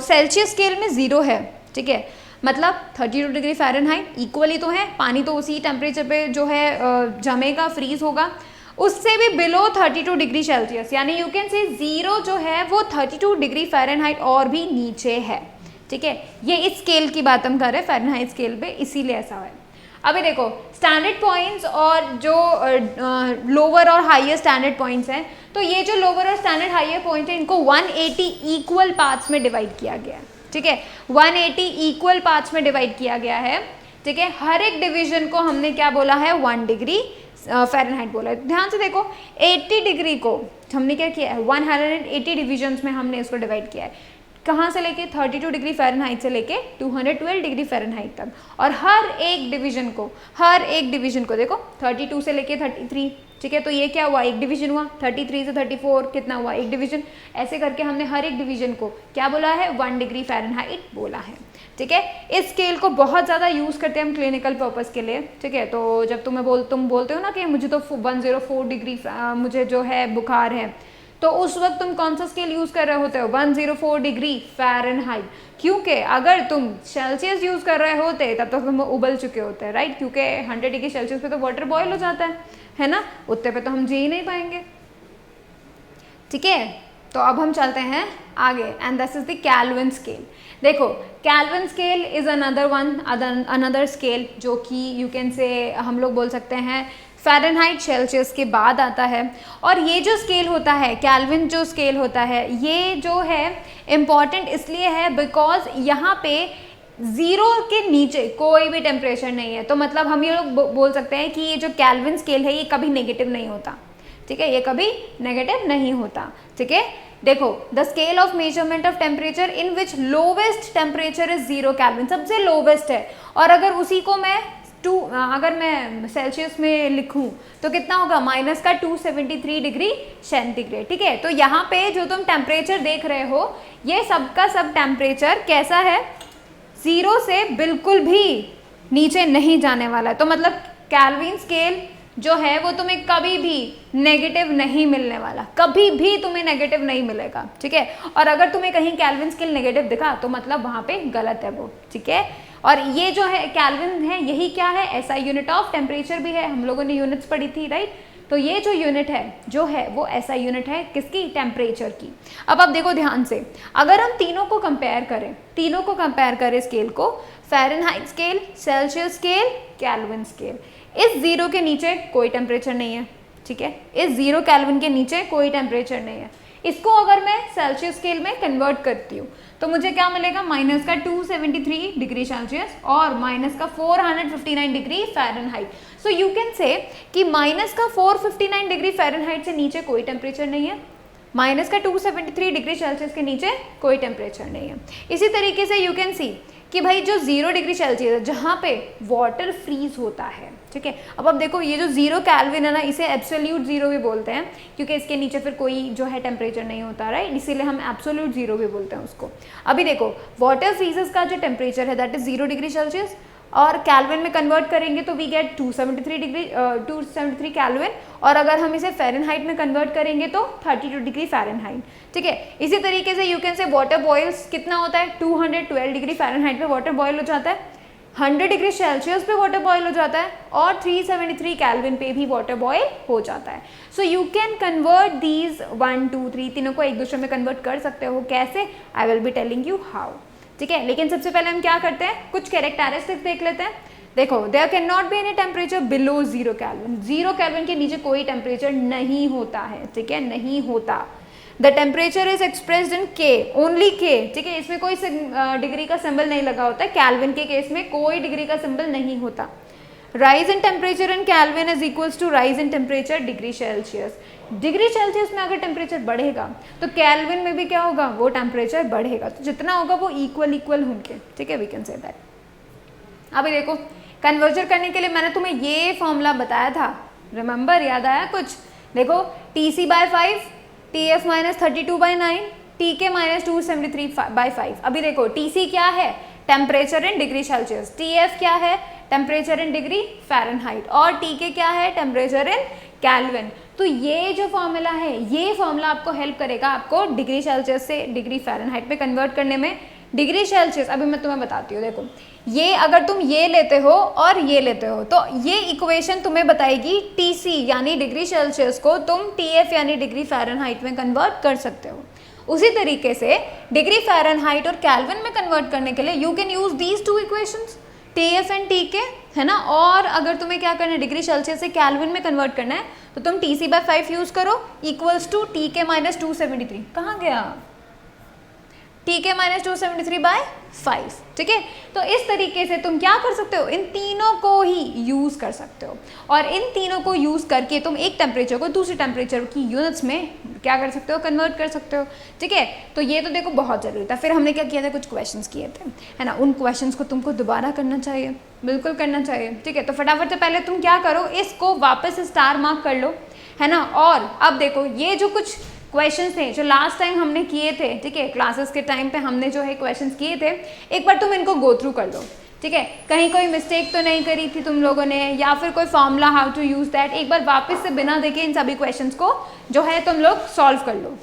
सेल्सियस स्केल में 0 है, ठीक है, मतलब 32 डिग्री फ़ारेनहाइट इक्वली तो है, पानी तो उसी टेम्परेचर पे जो है जमेगा, फ्रीज होगा, उससे भी बिलो 32 डिग्री सेल्सियस, यानी यू कैन से 0 जो है वो 32 डिग्री फ़ारेनहाइट और भी नीचे है, ठीक है। ये इस स्केल की बात हम कर रहे हैं फ़ारेनहाइट स्केल पे, इसीलिए ऐसा है। अभी देखो स्टैंडर्ड पॉइंट्स और जो लोअर और हाईयर स्टैंडर्ड पॉइंट्स हैं, तो ये जो लोअर और स्टैंडर्ड हाईयर पॉइंट है इनको 180 इक्वल पार्ट्स में डिवाइड किया गया है, ठीक है। 180 इक्वल पार्ट्स में डिवाइड किया गया है, ठीक है। हर एक डिवीजन को हमने क्या बोला है 1 डिग्री फ़ारेनहाइट बोला है। ध्यान से देखो 80 डिग्री को हमने क्या किया है 180 डिविजन्स में हमने इसको डिवाइड किया है, कहाँ से लेके 32 डिग्री फ़ारेनहाइट से लेके 212 डिग्री फ़ारेनहाइट तक, और हर एक डिवीजन को देखो 32 से लेके 33, ठीक है। तो ये क्या हुआ, एक डिवीजन हुआ, 33 से 34 कितना हुआ, एक डिवीजन। ऐसे करके हमने हर एक डिवीजन को क्या बोला है 1 डिग्री फ़ारेनहाइट बोला है, ठीक है। इस स्केल को बहुत ज़्यादा यूज़ करते हैं हम क्लिनिकल पर्पज़ के लिए, ठीक है। तो जब तुम बोलते हो ना कि मुझे तो 104 डिग्री मुझे जो है बुखार है, तो उस वक्त तुम कौन सा स्केल यूज़ कर रहे होते हो 104 डिग्री फ़ारेनहाइट, क्योंकि अगर तुम सेल्सियस यूज़ कर रहे होते तब तो तुम उबल चुके होते हैं, राइट, क्योंकि 100 डिग्री सेल्सियस पे तो वाटर बॉयल हो जाता है ना, उतने पे तो हम जी ही नहीं पाएंगे, ठीक है। तो अब हम चलते हैं आगे, and this is the Kelvin scale. देखो Kelvin scale is another scale जो कि यू कैन से हम लोग बोल सकते हैं फ़ारेनहाइट सेल्सियस के बाद आता है। और ये जो स्केल होता है केल्विन जो स्केल होता है, ये जो है इम्पॉर्टेंट इसलिए है बिकॉज यहाँ पे 0 के नीचे कोई भी टेम्परेचर नहीं है। तो मतलब हम ये लोग बोल सकते हैं कि ये जो केल्विन स्केल है ये कभी नेगेटिव नहीं होता, ठीक है, ये कभी नेगेटिव नहीं होता, ठीक है। देखो the scale of measurement of temperature in which lowest temperature is 0 kelvin, सबसे लोवेस्ट है। और अगर उसी को मैं अगर मैं सेल्सियस में लिखूं तो कितना होगा -273 डिग्री सेंटीग्रेड, ठीक है। तो यहाँ पे जो तुम टेम्परेचर देख रहे हो ये सबका सब टेम्परेचर कैसा है 0 से बिल्कुल भी नीचे नहीं जाने वाला है। तो मतलब केल्विन स्केल जो है वो तुम्हें कभी भी नेगेटिव नहीं मिलने वाला, कभी भी तुम्हें नेगेटिव नहीं मिलेगा, ठीक है। और अगर तुम्हें कहीं केल्विन स्केल नेगेटिव दिखा तो मतलब वहाँ पे गलत है वो, ठीक है। और ये जो है केल्विन है यही क्या है, ऐसा यूनिट ऑफ टेम्परेचर भी है, हम लोगों ने यूनिट्स पढ़ी थी, राइट। तो ये जो यूनिट है जो है वो ऐसा यूनिट है किसकी, टेम्परेचर की। अब आप देखो ध्यान से, अगर हम तीनों को कंपेयर करें स्केल को, Fahrenheit scale, Celsius scale, kelvin scale, इस 0 के नीचे कोई टेम्परेचर नहीं है, ठीक है। इस 0 केल्विन के नीचे कोई टेम्परेचर नहीं है। इसको अगर मैं सेल्सियस स्केल में कन्वर्ट करती हूँ तो मुझे क्या मिलेगा -273 डिग्री सेल्सियस और -459 degree Fahrenheit. So you can से कि -459 डिग्री फ़ारेनहाइट से नीचे कोई टेम्परेचर नहीं है, -273 डिग्री सेल्सियस के नीचे कोई टेम्परेचर नहीं है। इसी तरीके से यू कैन सी कि भाई जो 0 डिग्री सेल्सियस है जहाँ पे वाटर फ्रीज होता है, ठीक है। अब देखो ये जो 0 केल्विन है ना, इसे एब्सोल्यूट 0 भी बोलते हैं क्योंकि इसके नीचे फिर कोई जो है टेम्परेचर नहीं होता, राइट, इसीलिए हम एब्सोल्यूट 0 भी बोलते हैं उसको। अभी देखो वाटर फ्रीजेस का जो टेम्परेचर है दैट इज 0 डिग्री सेल्सियस, और कैल्विन में कन्वर्ट करेंगे तो वी गेट 273 कैल्विन, और अगर हम इसे फ़ारेनहाइट में कन्वर्ट करेंगे तो 32 डिग्री फ़ारेनहाइट। ठीक है, इसी तरीके से you can say water boils कितना होता है, 212 डिग्री फ़ारेनहाइट पे वाटर बॉयल हो जाता है, 100 डिग्री सेल्सियस पे वाटर बॉयल हो जाता है, और 373 कैल्विन पे भी वाटर बॉयल हो जाता है। सो यू कैन कन्वर्ट दीज 1 2 3 तीनों को एक दूसरे में कन्वर्ट कर सकते हो। कैसे, I will be telling you how. ठीक है, लेकिन सबसे पहले हम क्या करते हैं, कुछ कैरेक्टरिस्टिक्स देख लेते हैं। देखो, there can not be any temperature below 0 kelvin, 0 kelvin के नीचे कोई टेम्परेचर नहीं होता है। ठीक है, नहीं होता। The temperature is expressed in के, ओनली के। ठीक है, इसमें कोई डिग्री का सिंबल नहीं लगा होता है, कैल्विन के केस में कोई डिग्री का सिंबल नहीं होता। Rise in temperature in kelvin is equals to rise in temperature degree Celsius. Degree Celsius में अगर टेम्परेचर बढ़ेगा तो कैल्विन में भी क्या होगा, वो टेम्परेचर बढ़ेगा, तो जितना होगा वो इक्वल होंगे। ठीक है, वी कैन से दैट। अभी देखो, कन्वर्जन करने के लिए मैंने तुम्हें ये फॉर्मूला बताया था, रिमेंबर, याद आया कुछ? देखो, TC/5, TF - 32/9, TK - 273/5। अभी देखो, TC क्या है, temperature in degree Celsius, TF क्या है, टेम्परेचर इन डिग्री फ़ारेनहाइट, और TK क्या है, टेम्परेचर इन कैल्विन। तो ये जो फॉर्मूला है, ये फॉर्मूला आपको हेल्प करेगा आपको डिग्री सेल्सियस से डिग्री फ़ारेनहाइट में कन्वर्ट करने में। डिग्री सेल्सियस, अभी मैं तुम्हें बताती हूँ। देखो, ये अगर तुम ये लेते हो और ये लेते हो तो ये इक्वेशन तुम्हें बताएगी TC यानी डिग्री सेल्सियस को तुम TF यानी डिग्री फ़ारेनहाइट में कन्वर्ट कर सकते हो। उसी तरीके से डिग्री फ़ारेनहाइट और कैल्विन में कन्वर्ट करने के लिए you can use these two equations, TF and TK, है ना। और अगर तुम्हें क्या करना है, डिग्री सेल्सियस से कैल्विन में कन्वर्ट करना है तो तुम TC/5 यूज करो, इक्वल्स टू TK - 273। कहाँ गया, TK - 273/5। ठीक है, तो इस तरीके से तुम क्या कर सकते हो, इन तीनों को ही यूज़ कर सकते हो, और इन तीनों को यूज़ करके तुम एक टेम्परेचर को दूसरे टेम्परेचर की यूनिट्स में क्या कर सकते हो, कन्वर्ट कर सकते हो। ठीक है, तो ये तो देखो बहुत ज़रूरी था। फिर हमने क्या किया था, कुछ क्वेश्चंस किए थे, है ना। उन क्वेश्चंस को तुमको दोबारा करना चाहिए, बिल्कुल करना चाहिए। ठीक है, तो फटाफट से पहले तुम क्या करो, इसको वापस स्टार मार्क कर लो, है ना। और अब देखो, ये जो कुछ क्वेश्चंस थे जो लास्ट टाइम हमने किए थे, ठीक है, क्लासेस के टाइम पे हमने जो है क्वेश्चंस किए थे, एक बार तुम इनको गो थ्रू कर लो। ठीक है, कहीं कोई मिस्टेक तो नहीं करी थी तुम लोगों ने, या फिर कोई formula how to use that, एक बार वापस से बिना देखे इन सभी क्वेश्चंस को जो है तुम लोग सॉल्व कर लो।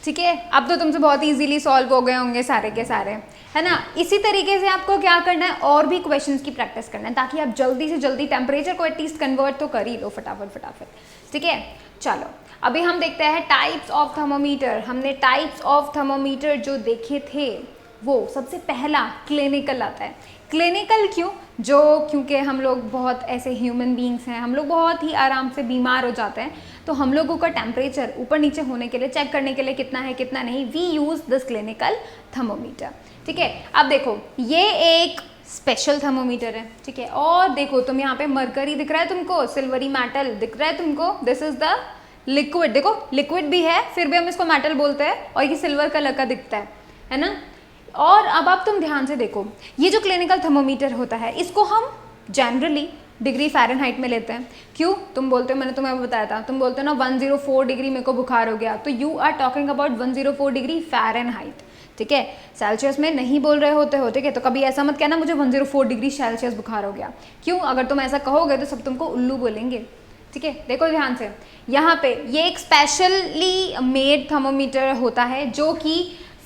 ठीक है, अब तो तुमसे बहुत इजीली सॉल्व हो गए होंगे सारे के सारे, है ना। इसी तरीके से आपको क्या करना है, और भी क्वेश्चंस की प्रैक्टिस करना है, ताकि आप जल्दी से जल्दी टेम्परेचर को एटलीस्ट कन्वर्ट तो कर ही लो फटाफट। ठीक है, चलो अभी हम देखते हैं टाइप्स ऑफ थर्मोमीटर। हमने टाइप्स ऑफ थर्मोमीटर जो देखे थे, वो सबसे पहला क्लिनिकल आता है। क्लिनिकल क्यों, क्योंकि हम लोग बहुत ऐसे ह्यूमन बींग्स हैं, हम लोग बहुत ही आराम से बीमार हो जाते हैं, तो हम लोगों का टेम्परेचर ऊपर नीचे होने के लिए, चेक करने के लिए कितना है कितना नहीं, we use this clinical thermometer. ठीक है, अब देखो ये एक स्पेशल थर्मोमीटर है। ठीक है, और देखो तुम यहाँ पे मरकरी दिख रहा है तुमको, सिल्वरी मेटल दिख रहा है तुमको, दिस इज द लिक्विड। देखो लिक्विड भी है, फिर भी हम इसको मेटल बोलते हैं, और ये सिल्वर कलर का दिखता है ना। और अब आप तुम ध्यान से देखो, ये जो क्लिनिकल थर्मोमीटर होता है, इसको हम जनरली डिग्री फ़ारेनहाइट में लेते हैं। क्यों, तुम बोलते हो, मैंने तुम्हें बताया था, तुम बोलते हो ना 104 डिग्री मेरे को बुखार हो गया, तो you are talking about 104 degree Fahrenheit. ठीक है, सेल्सियस में नहीं बोल रहे होते हो। ठीक है, तो कभी ऐसा मत कहना मुझे 104 डिग्री सेल्सियस बुखार हो गया। क्यों, अगर तुम ऐसा कहोगे तो सब तुमको उल्लू बोलेंगे। ठीक है, देखो ध्यान से, यहाँ पे ये एक स्पेशली मेड थर्मोमीटर होता है जो कि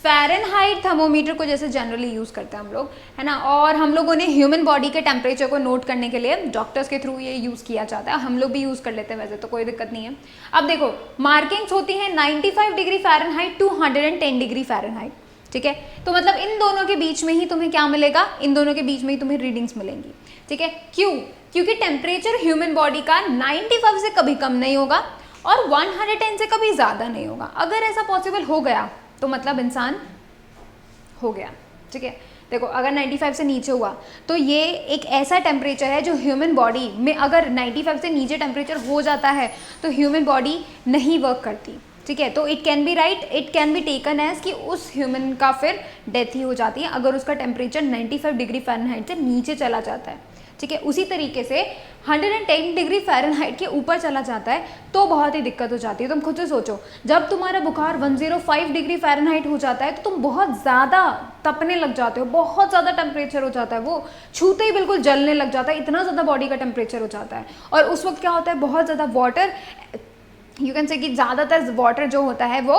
फ़ारेनहाइट थर्मोमीटर को जैसे जनरली यूज़ करते हैं हम लोग, है ना, और हम लोगों ने ह्यूमन बॉडी के टेम्परेचर को नोट करने के लिए डॉक्टर्स के थ्रू ये यूज़ किया जाता है, हम लोग भी यूज़ कर लेते हैं वैसे तो कोई दिक्कत नहीं है। अब देखो मार्किंग्स होती हैं 95 degree Fahrenheit to 110 degree Fahrenheit, ठीक है, तो मतलब इन दोनों के बीच में ही तुम्हें क्या मिलेगा, इन दोनों के बीच में ही तुम्हें रीडिंग्स मिलेंगी, ठीक है। क्यों? क्योंकि टेम्परेचर ह्यूमन बॉडी का 95 से कभी कम नहीं होगा और 110 से कभी ज़्यादा नहीं होगा। अगर ऐसा पॉसिबल हो गया तो मतलब इंसान हो गया, ठीक है। देखो अगर 95 से नीचे हुआ तो ये एक ऐसा टेम्परेचर है जो ह्यूमन बॉडी में, अगर 95 से नीचे टेम्परेचर हो जाता है तो ह्यूमन बॉडी नहीं वर्क करती, ठीक है। तो it can be right, it can be taken as कि उस ह्यूमन का फिर डेथ ही हो जाती है अगर उसका टेम्परेचर 95 डिग्री फ़ारेनहाइट से नीचे चला जाता है, ठीक है। उसी तरीके से 110 डिग्री फ़ारेनहाइट के ऊपर चला जाता है तो बहुत ही दिक्कत हो जाती है। तुम खुद से सोचो, जब तुम्हारा बुखार 105 डिग्री फ़ारेनहाइट हो जाता है तो तुम बहुत ज़्यादा तपने लग जाते हो, बहुत ज़्यादा टेम्परेचर हो जाता है, वो छूते ही बिल्कुल जलने लग जाता है, इतना ज़्यादा बॉडी का टेम्परेचर हो जाता है। और उस वक्त क्या होता है, बहुत ज़्यादा वाटर, यू कैन से कि ज़्यादातर वाटर जो होता है वो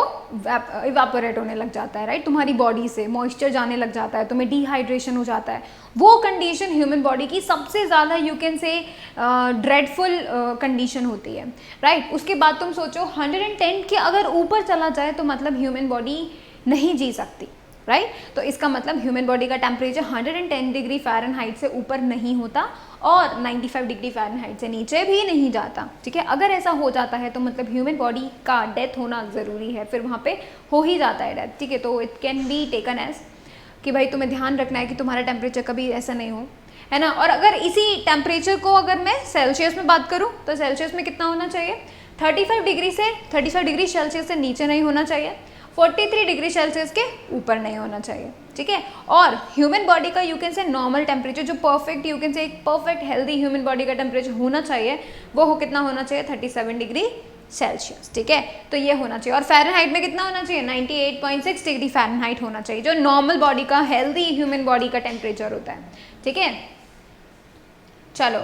इवापोरेट होने लग जाता है, राइट, तुम्हारी बॉडी से मॉइस्चर जाने लग जाता है, तुम्हें डिहाइड्रेशन हो जाता है। वो कंडीशन ह्यूमन बॉडी की सबसे ज़्यादा यू कैन से ड्रेडफुल कंडीशन होती है, राइट। उसके बाद तुम सोचो 110 के अगर ऊपर चला जाए तो मतलब ह्यूमन बॉडी नहीं जी सकती, राइट। तो इसका मतलब ह्यूमन बॉडी का टेम्परेचर 110 डिग्री फ़ारेनहाइट से ऊपर नहीं होता और 95 डिग्री फ़ारेनहाइट से नीचे भी नहीं जाता, ठीक है। अगर ऐसा हो जाता है तो मतलब ह्यूमन बॉडी का डेथ होना ज़रूरी है, फिर वहाँ पे हो ही जाता है डेथ, ठीक है। तो it can be taken as कि भाई तुम्हें ध्यान रखना है कि तुम्हारा टेम्परेचर कभी ऐसा नहीं हो, है ना। और अगर इसी टेम्परेचर को अगर मैं सेल्सियस में बात करूँ तो सेल्सियस में कितना होना चाहिए, 35 डिग्री से 35 डिग्री सेल्सियस से नीचे नहीं होना चाहिए, 43 डिग्री सेल्सियस के ऊपर नहीं होना चाहिए, ठीक है। और ह्यूमन बॉडी का यू कैन से नॉर्मल टेम्परेचर जो परफेक्ट, यू कैन से एक परफेक्ट हेल्दी ह्यूमन बॉडी का टेम्परेचर होना चाहिए वो हो कितना होना चाहिए, 37 डिग्री सेल्सियस, ठीक है। तो ये होना चाहिए। और फ़ारेनहाइट में कितना होना चाहिए, 98.6 डिग्री फ़ारेनहाइट होना चाहिए, जो नॉर्मल बॉडी का हेल्दी ह्यूमन बॉडी का टेम्परेचर होता है, ठीक है। चलो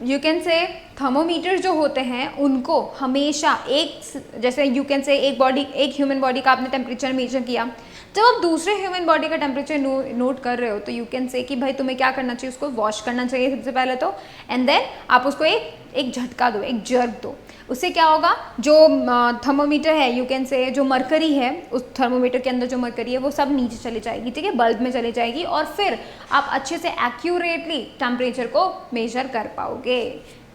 यू कैन से थर्मोमीटर जो होते हैं उनको हमेशा एक, जैसे यू कैन से एक ह्यूमन बॉडी का आपने टेम्परेचर मेजर किया, जब आप दूसरे ह्यूमन बॉडी का टेम्परेचर नोट कर रहे हो तो यू कैन से कि भाई तुम्हें क्या करना चाहिए, उसको वॉश करना चाहिए सबसे पहले तो, एंड देन आप उसको एक झटका दो, एक जर्क दो। उससे क्या होगा, जो थर्मोमीटर है यू कैन से जो मरकरी है, उस थर्मोमीटर के अंदर जो मरकरी है वो सब नीचे चली जाएगी, ठीक है, बल्ब में चली जाएगी और फिर आप अच्छे से एक्यूरेटली टेम्परेचर को मेजर कर पाओगे,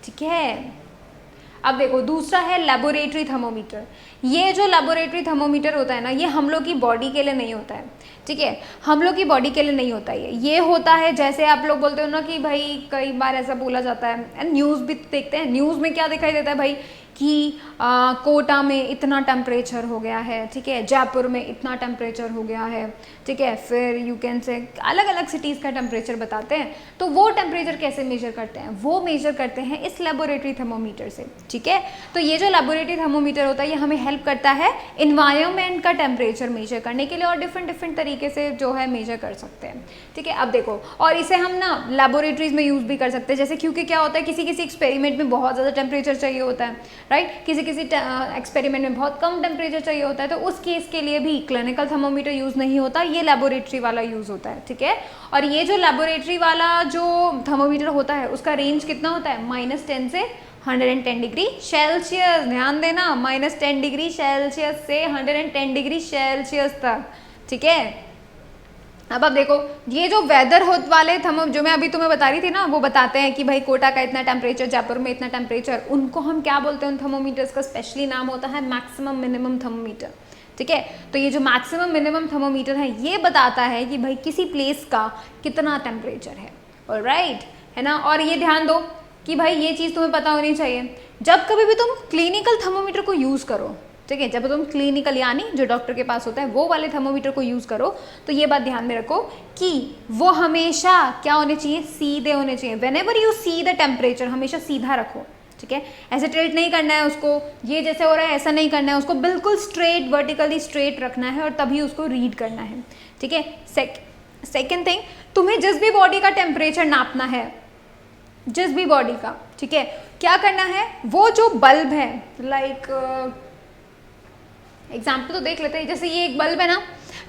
ठीक है। अब देखो दूसरा है लेबोरेटरी थर्मोमीटर। ये जो लेबोरेटरी थर्मोमीटर होता है ना, ये हम लोग की बॉडी के लिए नहीं होता है, ठीक है, हम लोग की बॉडी के लिए नहीं होता है। ये होता है जैसे आप लोग बोलते हो ना कि भाई कई बार ऐसा बोला जाता है, न्यूज़ भी देखते हैं, न्यूज़ में क्या दिखाई देता है भाई कि कोटा में इतना टेम्परेचर हो गया है, ठीक है, जयपुर में इतना टेम्परेचर हो गया है, ठीक है, फिर यू कैन से अलग अलग सिटीज़ का टेम्परेचर बताते हैं। तो वो टेम्परेचर कैसे मेजर करते हैं, वो मेजर करते हैं इस लेबोरेटरी थर्मोमीटर से, ठीक है। तो ये जो लेबोरेटरी थर्मोमीटर होता है ये हमें हेल्प करता है इन्वायरमेंट का टेम्परेचर मेजर करने के लिए और डिफरेंट तरीके से जो है मेजर कर सकते हैं, ठीक है। अब देखो, और इसे हम ना लेबोरेटरीज में यूज़ भी कर सकते हैं, जैसे क्योंकि क्या होता है किसी किसी एक्सपेरिमेंट में बहुत ज़्यादा टेम्परेचर चाहिए होता है, राइट, किसी किसी एक्सपेरिमेंट में बहुत कम टेम्परेचर चाहिए होता है, तो उस केस के लिए भी क्लिनिकल थर्मोमीटर यूज़ नहीं होता, ये लेबोरेटरी वाला यूज़ होता है, ठीक है। और ये जो लेबोरेटरी वाला जो थर्मोमीटर होता है उसका रेंज कितना होता है, -10 से 110 डिग्री सेल्सियस, ध्यान देना, -10 डिग्री सेल्सियस से 110 डिग्री सेल्सियस तक, ठीक है। अब देखो ये जो वेदर वाले जो मैं अभी तुम्हें बता रही थी ना, वो बताते हैं कि भाई कोटा का इतना टेम्परेचर, जयपुर में इतना टेम्परेचर, उनको हम क्या बोलते हैं, उन थर्मोमीटर्स का स्पेशली नाम होता है मैक्सिमम मिनिमम थर्मोमीटर, ठीक है। तो ये जो मैक्सिमम मिनिमम थर्मोमीटर है ये बताता है कि भाई किसी प्लेस का कितना टेम्परेचर है, ऑलराइट, है ना। और ये ध्यान दो कि भाई ये चीज़ तुम्हें पता होनी चाहिए, जब कभी भी तुम क्लिनिकल थर्मोमीटर को यूज़ करो, ठीक है, जब तुम क्लिनिकल यानी जो डॉक्टर के पास होता है वो वाले थर्मोमीटर को यूज़ करो तो ये बात ध्यान में रखो कि वो हमेशा क्या होने चाहिए, सीधे होने चाहिए। Whenever you see the temperature हमेशा सीधा रखो, ठीक है, ऐसे टिल्ट नहीं करना है उसको, ये जैसे हो रहा है ऐसा नहीं करना है, उसको बिल्कुल स्ट्रेट, वर्टिकली स्ट्रेट रखना है और तभी उसको रीड करना है, ठीक है। सेकेंड थिंग, तुम्हें जिस भी बॉडी का टेम्परेचर नापना है, जिस भी बॉडी का, ठीक है, क्या करना है, वो जो बल्ब है, लाइक एग्जाम्पल तो देख लेते हैं, जैसे ये एक बल्ब है ना,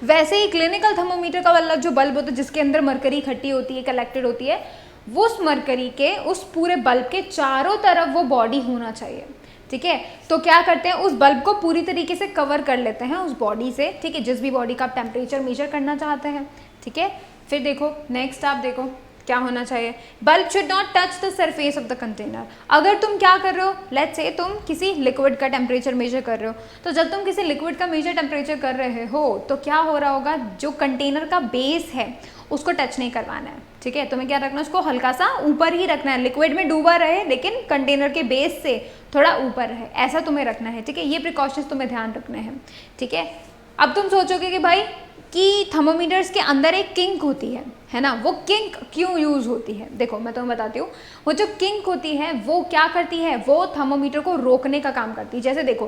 वैसे ही क्लिनिकल थर्मोमीटर का वाला जो बल्ब होता है जिसके अंदर मरकरी इकट्ठी होती है, कलेक्टेड होती है, वो उस मरकरी के उस पूरे बल्ब के चारों तरफ वो बॉडी होना चाहिए, ठीक है। तो क्या करते हैं, उस बल्ब को पूरी तरीके से कवर कर लेते हैं उस बॉडी से, ठीक है, जिस भी बॉडी का आप टेम्परेचर मेजर करना चाहते हैं, ठीक है। फिर देखो नेक्स्ट, आप देखो क्या होना चाहिए, bulb should not touch the surface of the container. अगर तुम क्या कर रहे हो, लेट्स से तुम किसी लिक्विड का टेम्परेचर मेजर कर रहे हो, तो जब तुम किसी लिक्विड का मेजर टेम्परेचर कर रहे हो तो क्या हो रहा होगा, जो कंटेनर का बेस है उसको टच नहीं करवाना है, ठीक है। तुम्हें क्या रखना है, उसको हल्का सा ऊपर ही रखना है, लिक्विड में डूबा रहे लेकिन कंटेनर के बेस से थोड़ा ऊपर रहे, ऐसा तुम्हें रखना है, ठीक है। ये प्रिकॉशंस तुम्हें ध्यान रखने हैं, ठीक है। अब तुम सोचोगे कि भाई कि थर्मोमीटर्स के अंदर एक किंक होती है ना, वो किंक क्यों यूज होती है, देखो मैं तुम्हें बताती हूँ। वो जो किंक होती है वो क्या करती है, वो थर्मोमीटर को रोकने का काम करती है। जैसे देखो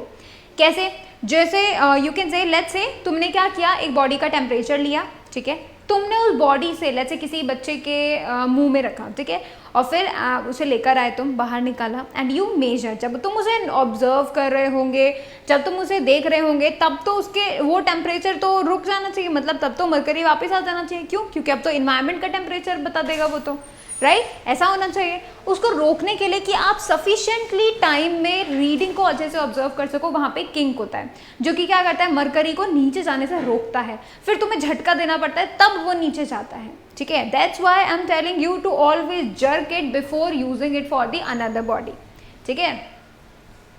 कैसे, जैसे यू कैन से, लेट्स से तुमने क्या किया, एक बॉडी का टेम्परेचर लिया, ठीक है, तुमने उस बॉडी से लेट्स से किसी बच्चे के मुंह में रखा, ठीक है, और फिर उसे लेकर आए, तुम बाहर निकाला एंड यू मेजर। जब तुम उसे ऑब्जर्व कर रहे होंगे, जब तुम उसे देख रहे होंगे, तब तो उसके वो टेम्परेचर तो रुक जाना चाहिए, मतलब तब तो मरकरी वापस आ जाना चाहिए, क्यों, क्योंकि अब तो इन्वायरमेंट का टेम्परेचर बता देगा वो तो, राइट, ऐसा होना चाहिए। उसको रोकने के लिए कि आप सफिशिएंटली टाइम में रीडिंग को अच्छे से ऑब्जर्व कर सको, वहाँ पे किंक होता है जो कि क्या करता है, मरकरी को नीचे जाने से रोकता है, फिर तुम्हें झटका देना पड़ता है तब वो नीचे जाता है, ठीक है। That's why I am telling you to always jerk it before using it for the another body, ठीक है।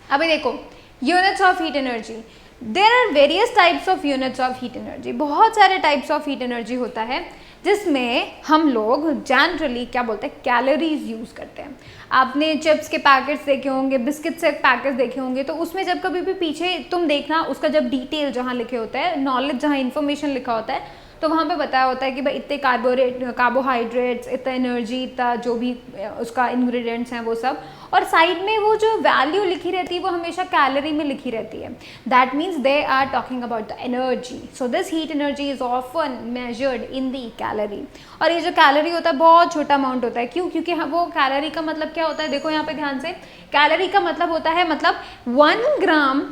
अभी देखो units of heat energy, there are various types of units of heat energy, बहुत सारे टाइप्स ऑफ हीट एनर्जी होता है जिसमें हम लोग जनरली क्या बोलते हैं, कैलोरीज यूज़ करते हैं। आपने चिप्स के पैकेट्स देखे होंगे, बिस्किट्स के पैकेट्स देखे होंगे, तो उसमें जब कभी भी पीछे तुम देखना, उसका जब डिटेल जहाँ लिखे होता है, नॉलेज जहाँ इन्फॉर्मेशन लिखा होता है, तो वहाँ पे बताया होता है कि भाई इतने कार्बोहाइड्रेट्स, इतना एनर्जी, इतना जो भी उसका इंग्रेडिएंट्स हैं वो सब, और साइड में वो जो वैल्यू लिखी रहती है वो हमेशा कैलोरी में लिखी रहती है। That means they are talking about the energy. So this heat energy is often measured in the calorie. और ये जो कैलोरी होता है बहुत छोटा अमाउंट होता है, क्यों, क्योंकि वो कैलोरी का मतलब क्या होता है, देखो यहाँ पे ध्यान से, कैलोरी का मतलब होता है, मतलब 1 ग्राम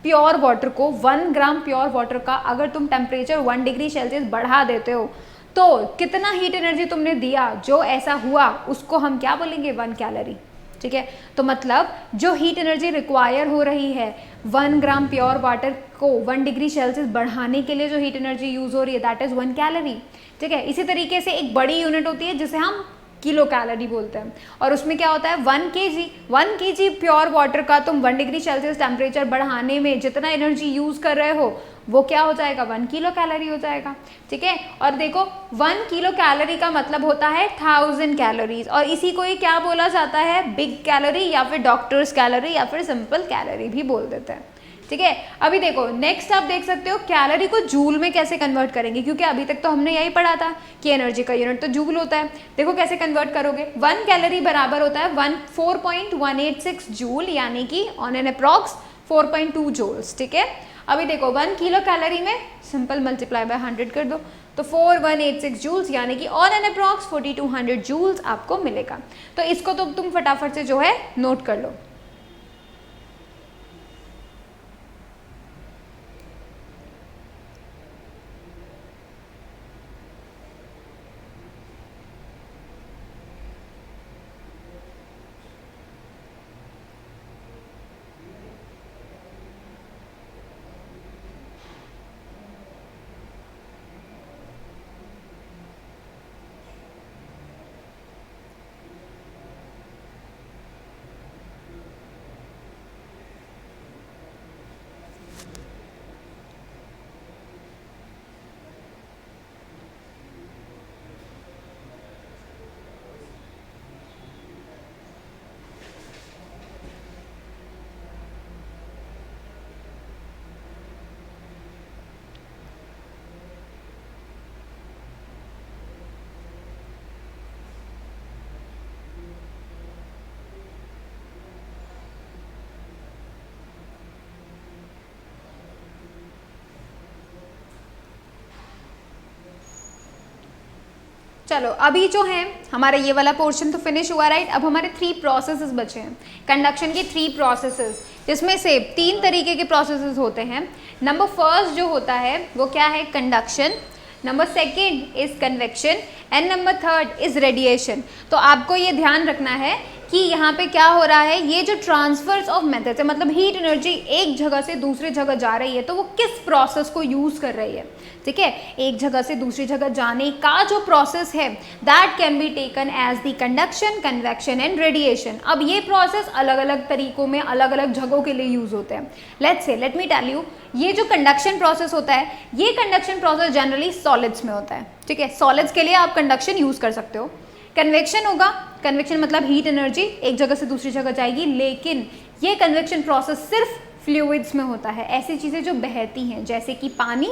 प्योर वाटर को, 1 ग्राम प्योर वाटर का अगर तुम टेम्परेचर 1 डिग्री सेल्सियस बढ़ा देते हो तो कितना हीट एनर्जी तुमने दिया, जो ऐसा हुआ उसको हम क्या बोलेंगे, 1 कैलोरी, ठीक है। तो मतलब जो हीट एनर्जी रिक्वायर हो रही है 1 ग्राम प्योर वाटर को 1 डिग्री सेल्सियस बढ़ाने के लिए जो हीट एनर्जी यूज हो रही है, दैट इज 1 कैलोरी, ठीक है। इसी तरीके से एक बड़ी यूनिट होती है जिसे हम किलो कैलोरी बोलते हैं, और उसमें क्या होता है 1 kg प्योर वाटर का तुम 1 डिग्री सेल्सियस टेम्परेचर बढ़ाने में जितना एनर्जी यूज कर रहे हो वो क्या हो जाएगा, 1 किलो कैलोरी हो जाएगा, ठीक है। और देखो 1 किलो कैलोरी का मतलब होता है 1000 कैलोरीज, और इसी को ही क्या बोला जाता है, बिग कैलोरी या फिर डॉक्टर्स कैलोरी या फिर सिंपल कैलोरी भी बोल देते हैं, ठीक है। अभी देखो नेक्स्ट आप देख सकते हो कैलोरी को जूल में कैसे कन्वर्ट करेंगे, क्योंकि अभी तक तो हमने यही पढ़ा था कि एनर्जी का यूनिट तो जूल होता है। देखो कैसे कन्वर्ट करोगे, 1 कैलोरी बराबर होता है 4.186 जूल, यानी कि ऑन एन अप्रॉक्स 4.2 जूल्स, ठीक है। अभी देखो 1 किलो कैलोरी में सिंपल मल्टीप्लाई बाय 100 कर दो तो 4186 जूल्स, यानी कि ऑन एन अप्रॉक्स 4200 जूल्स आपको मिलेगा। तो इसको तो तुम फटाफट से जो है नोट कर लो। चलो अभी जो है हमारा ये वाला पोर्शन तो फिनिश हुआ, राइट। अब हमारे 3 प्रोसेसेस बचे हैं, कंडक्शन की 3 प्रोसेसेस, जिसमें से 3 तरीके के प्रोसेसेस होते हैं। नंबर फर्स्ट जो होता है वो क्या है, conduction. Number second is convection and number third is radiation. तो आपको ये ध्यान रखना है कि यहाँ पे क्या हो रहा है, ये जो ट्रांसफर्स ऑफ मेथड्स है, मतलब हीट एनर्जी एक जगह से दूसरी जगह जा रही है, तो वो किस प्रोसेस को यूज़ कर रही है, ठीक है। एक जगह से दूसरी जगह जाने का जो प्रोसेस है that can be taken as the conduction, convection and radiation. अब ये प्रोसेस अलग अलग तरीकों में अलग अलग जगहों के लिए यूज़ होते हैं। लेट मी टेल यू, ये जो कंडक्शन प्रोसेस होता है, ये कंडक्शन प्रोसेस जनरली सॉलिड्स में होता है, ठीक है। सॉलिड्स के लिए आप कंडक्शन यूज़ कर सकते हो। कन्वेक्शन होगा, कन्वेक्शन मतलब हीट एनर्जी एक जगह से दूसरी जगह जाएगी, लेकिन ये कन्वेक्शन प्रोसेस सिर्फ फ्लूइड्स में होता है, ऐसी चीज़ें जो बहती हैं जैसे कि पानी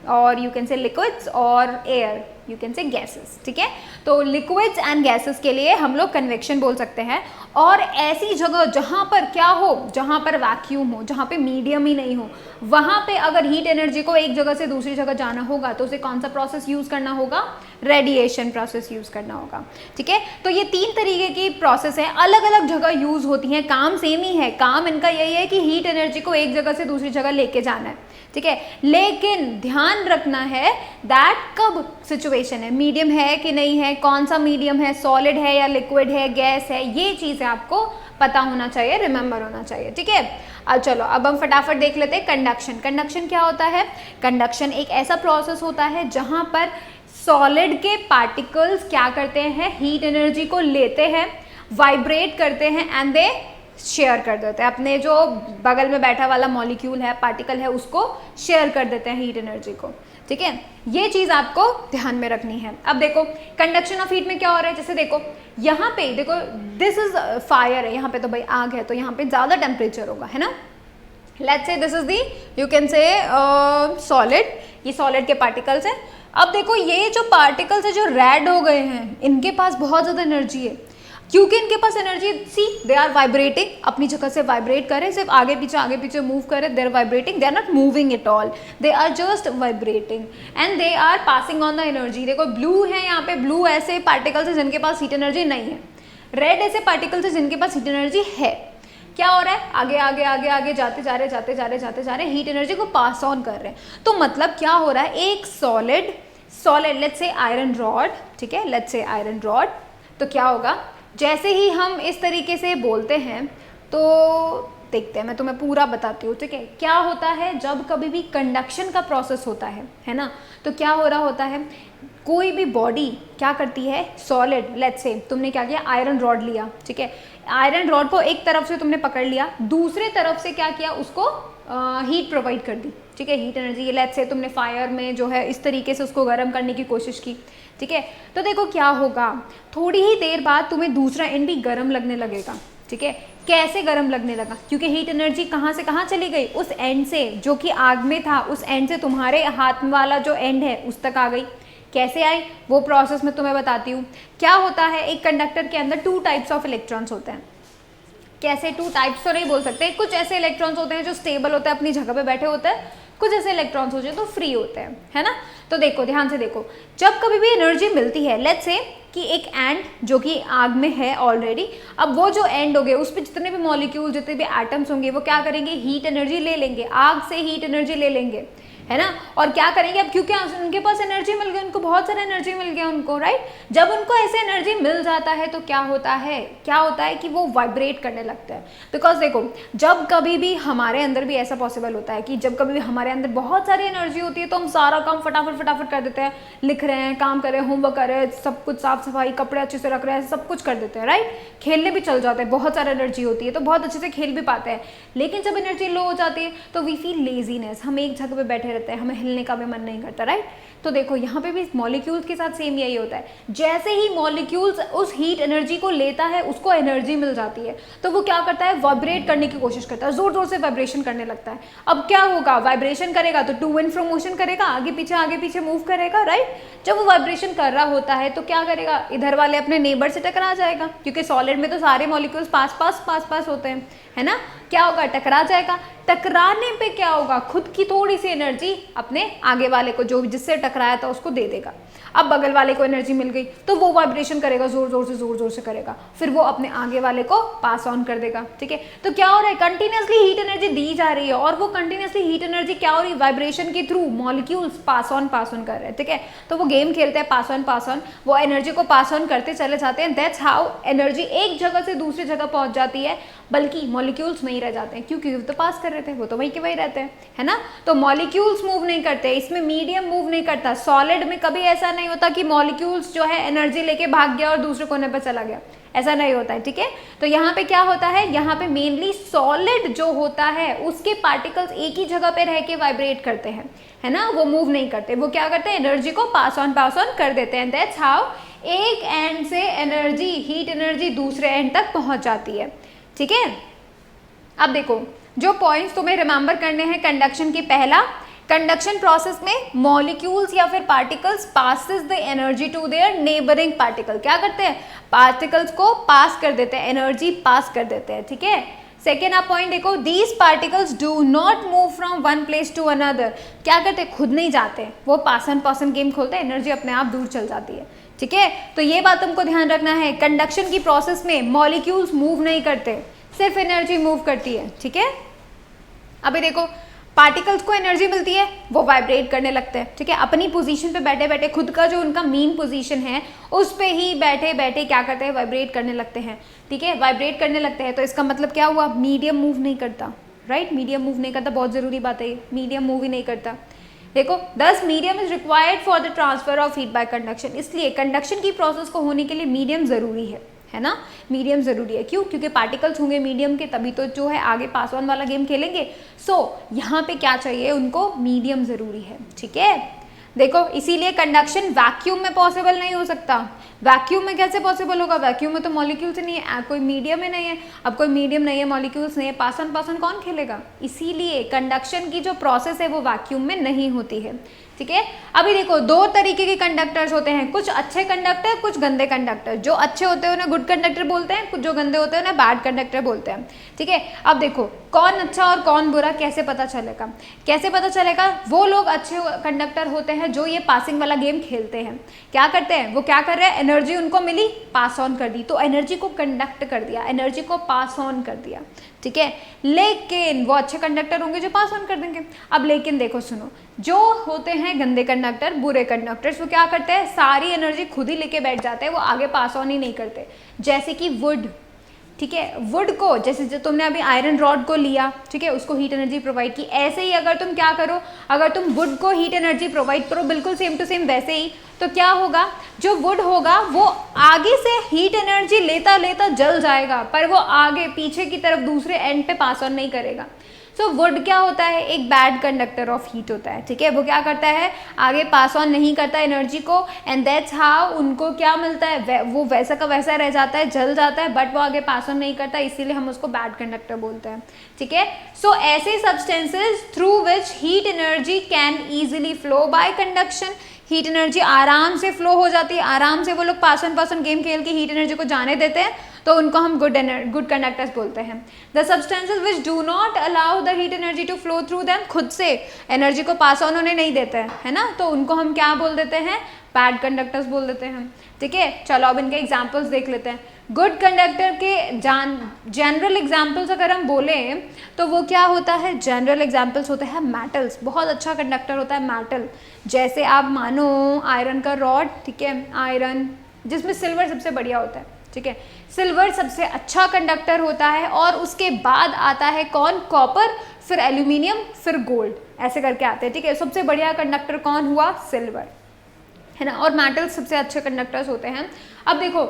और यू कैन से लिक्विड्स और एयर, यू कैन से गैसेस, ठीक है। तो लिक्विड्स एंड गैसेस के लिए हम लोग कन्वेक्शन बोल सकते हैं। और ऐसी जगह जहाँ पर क्या हो, जहाँ पर वैक्यूम हो, जहाँ पे मीडियम ही नहीं हो, वहाँ पे अगर हीट एनर्जी को एक जगह से दूसरी जगह जाना होगा तो उसे कौन सा प्रोसेस यूज़ करना होगा, रेडिएशन प्रोसेस यूज़ करना होगा, ठीक है। तो ये 3 तरीके की प्रोसेस है, अलग अलग जगह यूज़ होती हैं, काम सेम ही है, काम इनका यही है कि हीट एनर्जी को एक जगह से दूसरी जगह लेके जाना है, ठीक है। लेकिन ध्यान रखना है दैट कब सिचुएशन है, मीडियम है कि नहीं है, कौन सा मीडियम है, सॉलिड है या लिक्विड है, गैस है, ये चीज़ें आपको पता होना चाहिए, रिमेंबर होना चाहिए, ठीक है। अब चलो अब हम फटाफट देख लेते हैं कंडक्शन। कंडक्शन क्या होता है, कंडक्शन एक ऐसा प्रोसेस होता है जहाँ पर सॉलिड के पार्टिकल्स क्या करते हैं, हीट एनर्जी को लेते हैं, वाइब्रेट करते हैं एंड दे शेयर कर देते हैं, अपने जो बगल में बैठा वाला मॉलिक्यूल है, पार्टिकल है, उसको शेयर कर देते हैं हीट एनर्जी को, ठीक है। ये चीज़ आपको ध्यान में रखनी है। अब देखो कंडक्शन ऑफ हीट में क्या हो रहा है, जैसे देखो यहाँ पे देखो दिस इज फायर है, यहाँ पे तो भाई आग है, तो यहाँ पे ज़्यादा टेम्परेचर होगा, है ना। Let's say this is the you can से सॉलिड, ये सॉलिड के पार्टिकल्स हैं। अब देखो ये जो पार्टिकल्स है जो रेड हो गए हैं, इनके पास बहुत ज़्यादा एनर्जी है, क्योंकि इनके पास energy, see they are vibrating, अपनी जगह से वाइब्रेट करें, सिर्फ आगे पीछे मूव करें, they are vibrating, they are not moving at all, they are just vibrating and they are passing on the energy. देखो ब्लू है, यहाँ पे ब्लू ऐसे पार्टिकल्स है जिनके पास हीट एनर्जी नहीं है, रेड ऐसे पार्टिकल्स है जिनके पास हीट एनर्जी है। क्या हो रहा है, आगे आगे आगे आगे जाते जा रहे हीट एनर्जी को पास ऑन कर रहे हैं। तो मतलब क्या हो रहा है, एक solid let's say iron rod, ठीक है, लेट्स से आयरन रॉड, तो क्या होगा, जैसे ही हम इस तरीके से बोलते हैं तो देखते हैं, मैं तुम्हें पूरा बताती हूँ, ठीक है। क्या होता है जब कभी भी कंडक्शन का प्रोसेस होता है ना, तो क्या हो रहा होता है, कोई भी बॉडी क्या करती है, सॉलिड लेट्स से तुमने क्या किया, आयरन रॉड लिया, ठीक है, आयरन रॉड को एक तरफ से तुमने पकड़ लिया, दूसरे तरफ से क्या किया, उसको हीट प्रोवाइड कर दी, ठीक है, हीट एनर्जी। लेट्स से तुमने फायर में जो है इस तरीके से उसको गर्म करने की कोशिश की, ठीक है। तो देखो क्या होगा, थोड़ी ही देर बाद तुम्हें दूसरा एंड भी गर्म लगने लगेगा, ठीक है। कैसे गर्म लगने लगा, क्योंकि हीट एनर्जी कहाँ से कहाँ चली गई, उस एंड से जो कि आग में था, उस एंड से तुम्हारे हाथ वाला जो एंड है उस तक आ गई। कैसे आई वो प्रोसेस मैं तुम्हें बताती हूँ। क्या होता है, एक कंडक्टर के अंदर 2 टाइप्स ऑफ इलेक्ट्रॉन्स होते हैं। कैसे 2 टाइप्स तो नहीं बोल सकते, कुछ ऐसे इलेक्ट्रॉन्स होते हैं जो स्टेबल होते हैं, अपनी जगह पे बैठे होते हैं, कुछ ऐसे इलेक्ट्रॉन्स होते हैं तो फ्री होते हैं, है ना। तो देखो ध्यान से देखो, जब कभी भी एनर्जी मिलती है, लेट्स से कि एक एंड जो कि आग में है ऑलरेडी, अब वो जो एंड हो गए उस पर जितने भी मॉलिक्यूल, जितने भी एटम्स होंगे, वो क्या करेंगे, हीट एनर्जी ले लेंगे, आग से हीट एनर्जी ले लेंगे, है ना। और क्या करेंगे, अब क्योंकि उनके पास एनर्जी मिल गई, उनको बहुत सारा एनर्जी मिल गया उनको, राइट। जब उनको ऐसे एनर्जी मिल जाता है तो क्या होता है कि वो वाइब्रेट करने लगता है। बिकॉज देखो जब कभी भी हमारे अंदर भी ऐसा पॉसिबल होता है कि जब कभी भी हमारे अंदर बहुत सारी एनर्जी होती है तो हम सारा काम फटाफट कर देते हैं, लिख रहे हैं, काम कर रहे हैं, होमवर्क कर रहे हैं, सब कुछ साफ सफाई, कपड़े अच्छे से रख रहे हैं, सब कुछ कर देते हैं, राइट। खेलने भी चल जाते हैं, बहुत सारी एनर्जी होती है तो बहुत अच्छे से खेल भी पाते हैं। लेकिन जब एनर्जी लो हो जाती है तो वी फील लेजीनेस, हम एक जगह पे बैठे रहते हैं, हमें हिलने का भी मन नहीं करता, राइट। तो देखो यहाँ पे भी मॉलिक्यूल्स के साथ सेम यही होता है। जैसे ही मॉलिक्यूल्स उस हीट एनर्जी को लेता है, उसको एनर्जी मिल जाती है, तो वो क्या करता है, वाइब्रेट करने की कोशिश करता है, जोर जोर से वाइब्रेशन करने लगता है। अब क्या होगा, वाइब्रेशन करेगा तो टू एंड फ्रो मोशन करेगा, आगे पीछे मूव करेगा, राइट। जब वो वाइब्रेशन कर रहा होता है तो क्या करेगा, इधर वाले अपने नेबर से टकरा जाएगा, क्योंकि सॉलिड में तो सारे मॉलिक्यूल्स पास पास होते हैं, है ना। क्या होगा, टकरा जाएगा, टकराने पे क्या होगा, खुद की थोड़ी सी एनर्जी अपने आगे वाले को, जो जिससे टकराया था उसको दे देगा। अब बगल वाले को एनर्जी मिल गई तो वो वाइब्रेशन करेगा, जोर जोर से करेगा, फिर वो अपने आगे वाले को पास ऑन कर देगा। ठीक है, तो क्या हो रहा है, कंटिन्यूसली हीट एनर्जी दी जा रही है, और वो कंटिन्यूसली हीट एनर्जी क्या हो रही है, वाइब्रेशन के थ्रू मॉलिक्यूल्स पास ऑन कर रहे हैं। ठीक है, तो वो गेम खेलते हैं पास ऑन, वो एनर्जी को पास ऑन करते चले जाते हैं। दैट्स हाउ एनर्जी एक जगह से दूसरी जगह पहुंच जाती है, बल्कि मॉलिक्यूल्स वहीं रह जाते हैं, क्योंकि वो तो पास कर रहे थे, वो तो वहीं के वहीं रहते हैं, है ना। तो मॉलिक्यूल्स मूव नहीं करते, इसमें मीडियम मूव नहीं करता। सॉलिड में कभी ऐसा नहीं होता कि मॉलिक्यूल्स जो है एनर्जी लेके भाग गया और दूसरे कोने पर चला गया, ऐसा नहीं होता है। ठीक है, तो यहाँ पे क्या होता है, यहाँ पे मेनली सॉलिड जो होता है उसके पार्टिकल्स एक ही जगह पे रह के वाइब्रेट करते हैं, है ना, वो मूव नहीं करते। वो क्या करते हैं, एनर्जी को पास ऑन कर देते हैं। दैट्स हाउ एक एंड से एनर्जी, हीट एनर्जी दूसरे एंड तक पहुंच जाती है। ठीक है, अब देखो जो पॉइंट्स तुम्हें रिमेंबर करने हैं कंडक्शन की। पहला, कंडक्शन प्रोसेस में मॉलिक्यूल्स या फिर particles passes the energy to their neighbouring particle. क्या करते हैं, पार्टिकल्स को पास कर देते हैं, एनर्जी पास कर देते हैं। ठीक है, सेकेंड आप पॉइंट देखो, these particles do not move from one place to another. क्या करते, खुद नहीं जाते, वो पासन गेम खोलते हैं, एनर्जी अपने आप दूर चल जाती है। ठीक है, तो ये बात तुमको ध्यान रखना है, कंडक्शन की प्रोसेस में मॉलिक्यूल्स मूव नहीं करते, सिर्फ एनर्जी मूव करती है। ठीक है, अभी देखो पार्टिकल्स को एनर्जी मिलती है, वो वाइब्रेट करने लगते हैं। ठीक है, अपनी पोजीशन पे बैठे बैठे, खुद का जो उनका मेन पोजीशन है उस पे ही बैठे बैठे क्या करते हैं, वाइब्रेट करने लगते हैं। ठीक है, वाइब्रेट करने लगते हैं, तो इसका मतलब क्या हुआ, मीडियम मूव नहीं करता। राइट, मीडियम मूव नहीं करता, बहुत जरूरी बात है, मीडियम मूव ही नहीं करता। देखो, दस medium is required for the transfer of heat bye conduction. इसलिए कंडक्शन की प्रोसेस को होने के लिए मीडियम जरूरी है ना, मीडियम जरूरी है। क्यों, क्योंकि पार्टिकल्स होंगे मीडियम के, तभी तो जो है आगे पास ऑन वाला गेम खेलेंगे। सो यहाँ पे क्या चाहिए उनको, मीडियम जरूरी है। ठीक है, देखो इसीलिए कंडक्शन वैक्यूम में पॉसिबल नहीं हो सकता। वैक्यूम में कैसे पॉसिबल होगा, वैक्यूम में तो मॉलिक्यूल्स नहीं है, कोई मीडियम ही नहीं है। अब कोई मीडियम नहीं है, मॉलिक्यूल्स नहीं है, पास ऑन कौन खेलेगा। इसीलिए कंडक्शन की जो प्रोसेस है वो वैक्यूम में नहीं होती है। ठीक है, अभी देखो दो तरीके के कंडक्टर्स होते हैं, कुछ अच्छे कंडक्टर, कुछ गंदे कंडक्टर। जो अच्छे होते हैं उन्हें गुड कंडक्टर बोलते हैं, कुछ जो गंदे होते हैं उन्हें बैड कंडक्टर बोलते हैं। ठीक है, अब देखो कौन अच्छा और कौन बुरा कैसे पता चलेगा, कैसे पता चलेगा, वो लोग अच्छे कंडक्टर होते हैं जो ये पासिंग वाला गेम खेलते हैं। क्या करते हैं, वो क्या कर रहे हैं, एनर्जी उनको मिली, पास ऑन कर दी, तो एनर्जी को कंडक्ट कर दिया, एनर्जी को पास ऑन कर दिया। ठीक है, लेकिन वो अच्छे कंडक्टर होंगे जो पास ऑन कर देंगे। अब लेकिन देखो सुनो, जो होते हैं गंदे कंडक्टर, बुरे कंडक्टर्स, वो क्या करते हैं, सारी एनर्जी खुद ही लेके बैठ जाते हैं, वो आगे पास ऑन ही नहीं करते। जैसे कि वुड, ठीक है, वुड को, जैसे जो तुमने अभी आयरन रॉड को लिया, ठीक है, उसको हीट एनर्जी प्रोवाइड की, ऐसे ही अगर तुम क्या करो, अगर तुम वुड को हीट एनर्जी प्रोवाइड करो बिल्कुल सेम टू सेम वैसे ही, तो क्या होगा, जो वुड होगा वो आगे से हीट एनर्जी लेता लेता जल जाएगा, पर वो आगे पीछे की तरफ दूसरे एंड पे पास ऑन नहीं करेगा। सो वुड क्या होता है, एक बैड कंडक्टर ऑफ हीट होता है। ठीक है, वो क्या करता है, आगे पास ऑन नहीं करता एनर्जी को, एंड दैट्स हाउ उनको क्या मिलता है, वो वैसा का वैसा रह जाता है, जल जाता है, बट वो आगे पास ऑन नहीं करता, इसीलिए हम उसको बैड कंडक्टर बोलते हैं। ठीक है, सो ऐसे substances through which heat energy can easily flow bye conduction, heat energy आराम से फ्लो हो जाती है, आराम से वो लोग पास ऑन गेम खेल के हीट एनर्जी को जाने देते हैं, तो उनको हम गुड कंडक्टर्स बोलते हैं। The substances which do not allow the heat energy to flow through them, खुद से एनर्जी को पास ऑन होने नहीं देते हैं, है ना, तो उनको हम क्या बोल देते हैं, बैड कंडक्टर्स बोल देते हैं। ठीक है, चलो अब इनके एग्जाम्पल्स देख लेते हैं। गुड कंडक्टर के जनरल एग्जाम्पल्स अगर हम बोलें तो वो क्या होता है, जनरल एग्जाम्पल्स होते हैं मेटल्स, बहुत अच्छा कंडक्टर होता है मेटल। जैसे आप मानो आयरन का रॉड, ठीक है, आयरन जिसमें सिल्वर सबसे बढ़िया होता है। ठीक है, सिल्वर सबसे अच्छा कंडक्टर होता है, और उसके बाद आता है कौन, कॉपर, फिर एल्यूमिनियम, फिर गोल्ड, ऐसे करके आते हैं। ठीक है, सबसे बढ़िया कंडक्टर कौन हुआ, सिल्वर, है ना, और मेटल्स सबसे अच्छे कंडक्टर्स होते हैं। अब देखो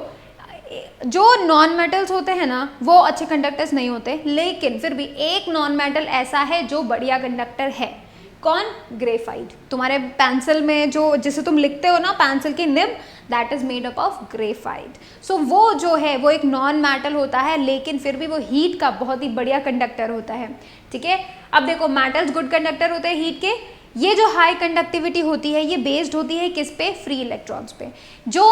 जो नॉन मेटल्स होते हैं ना वो अच्छे कंडक्टर्स नहीं होते, लेकिन फिर भी एक नॉन मेटल ऐसा है जो बढ़िया कंडक्टर है। कौन, ग्रेफाइट। तुम्हारे पेंसिल में जो जिसे तुम लिखते हो ना, पेंसिल की nib, that is made up of graphite. So वो जो है वो एक नॉन मेटल होता है, लेकिन फिर भी वो हीट का बहुत ही बढ़िया कंडक्टर होता है। ठीक है, अब देखो मेटल्स गुड कंडक्टर होते हैं हीट के, ये जो हाई कंडक्टिविटी होती है ये बेस्ड होती है किस पे, फ्री इलेक्ट्रॉन्स पे। जो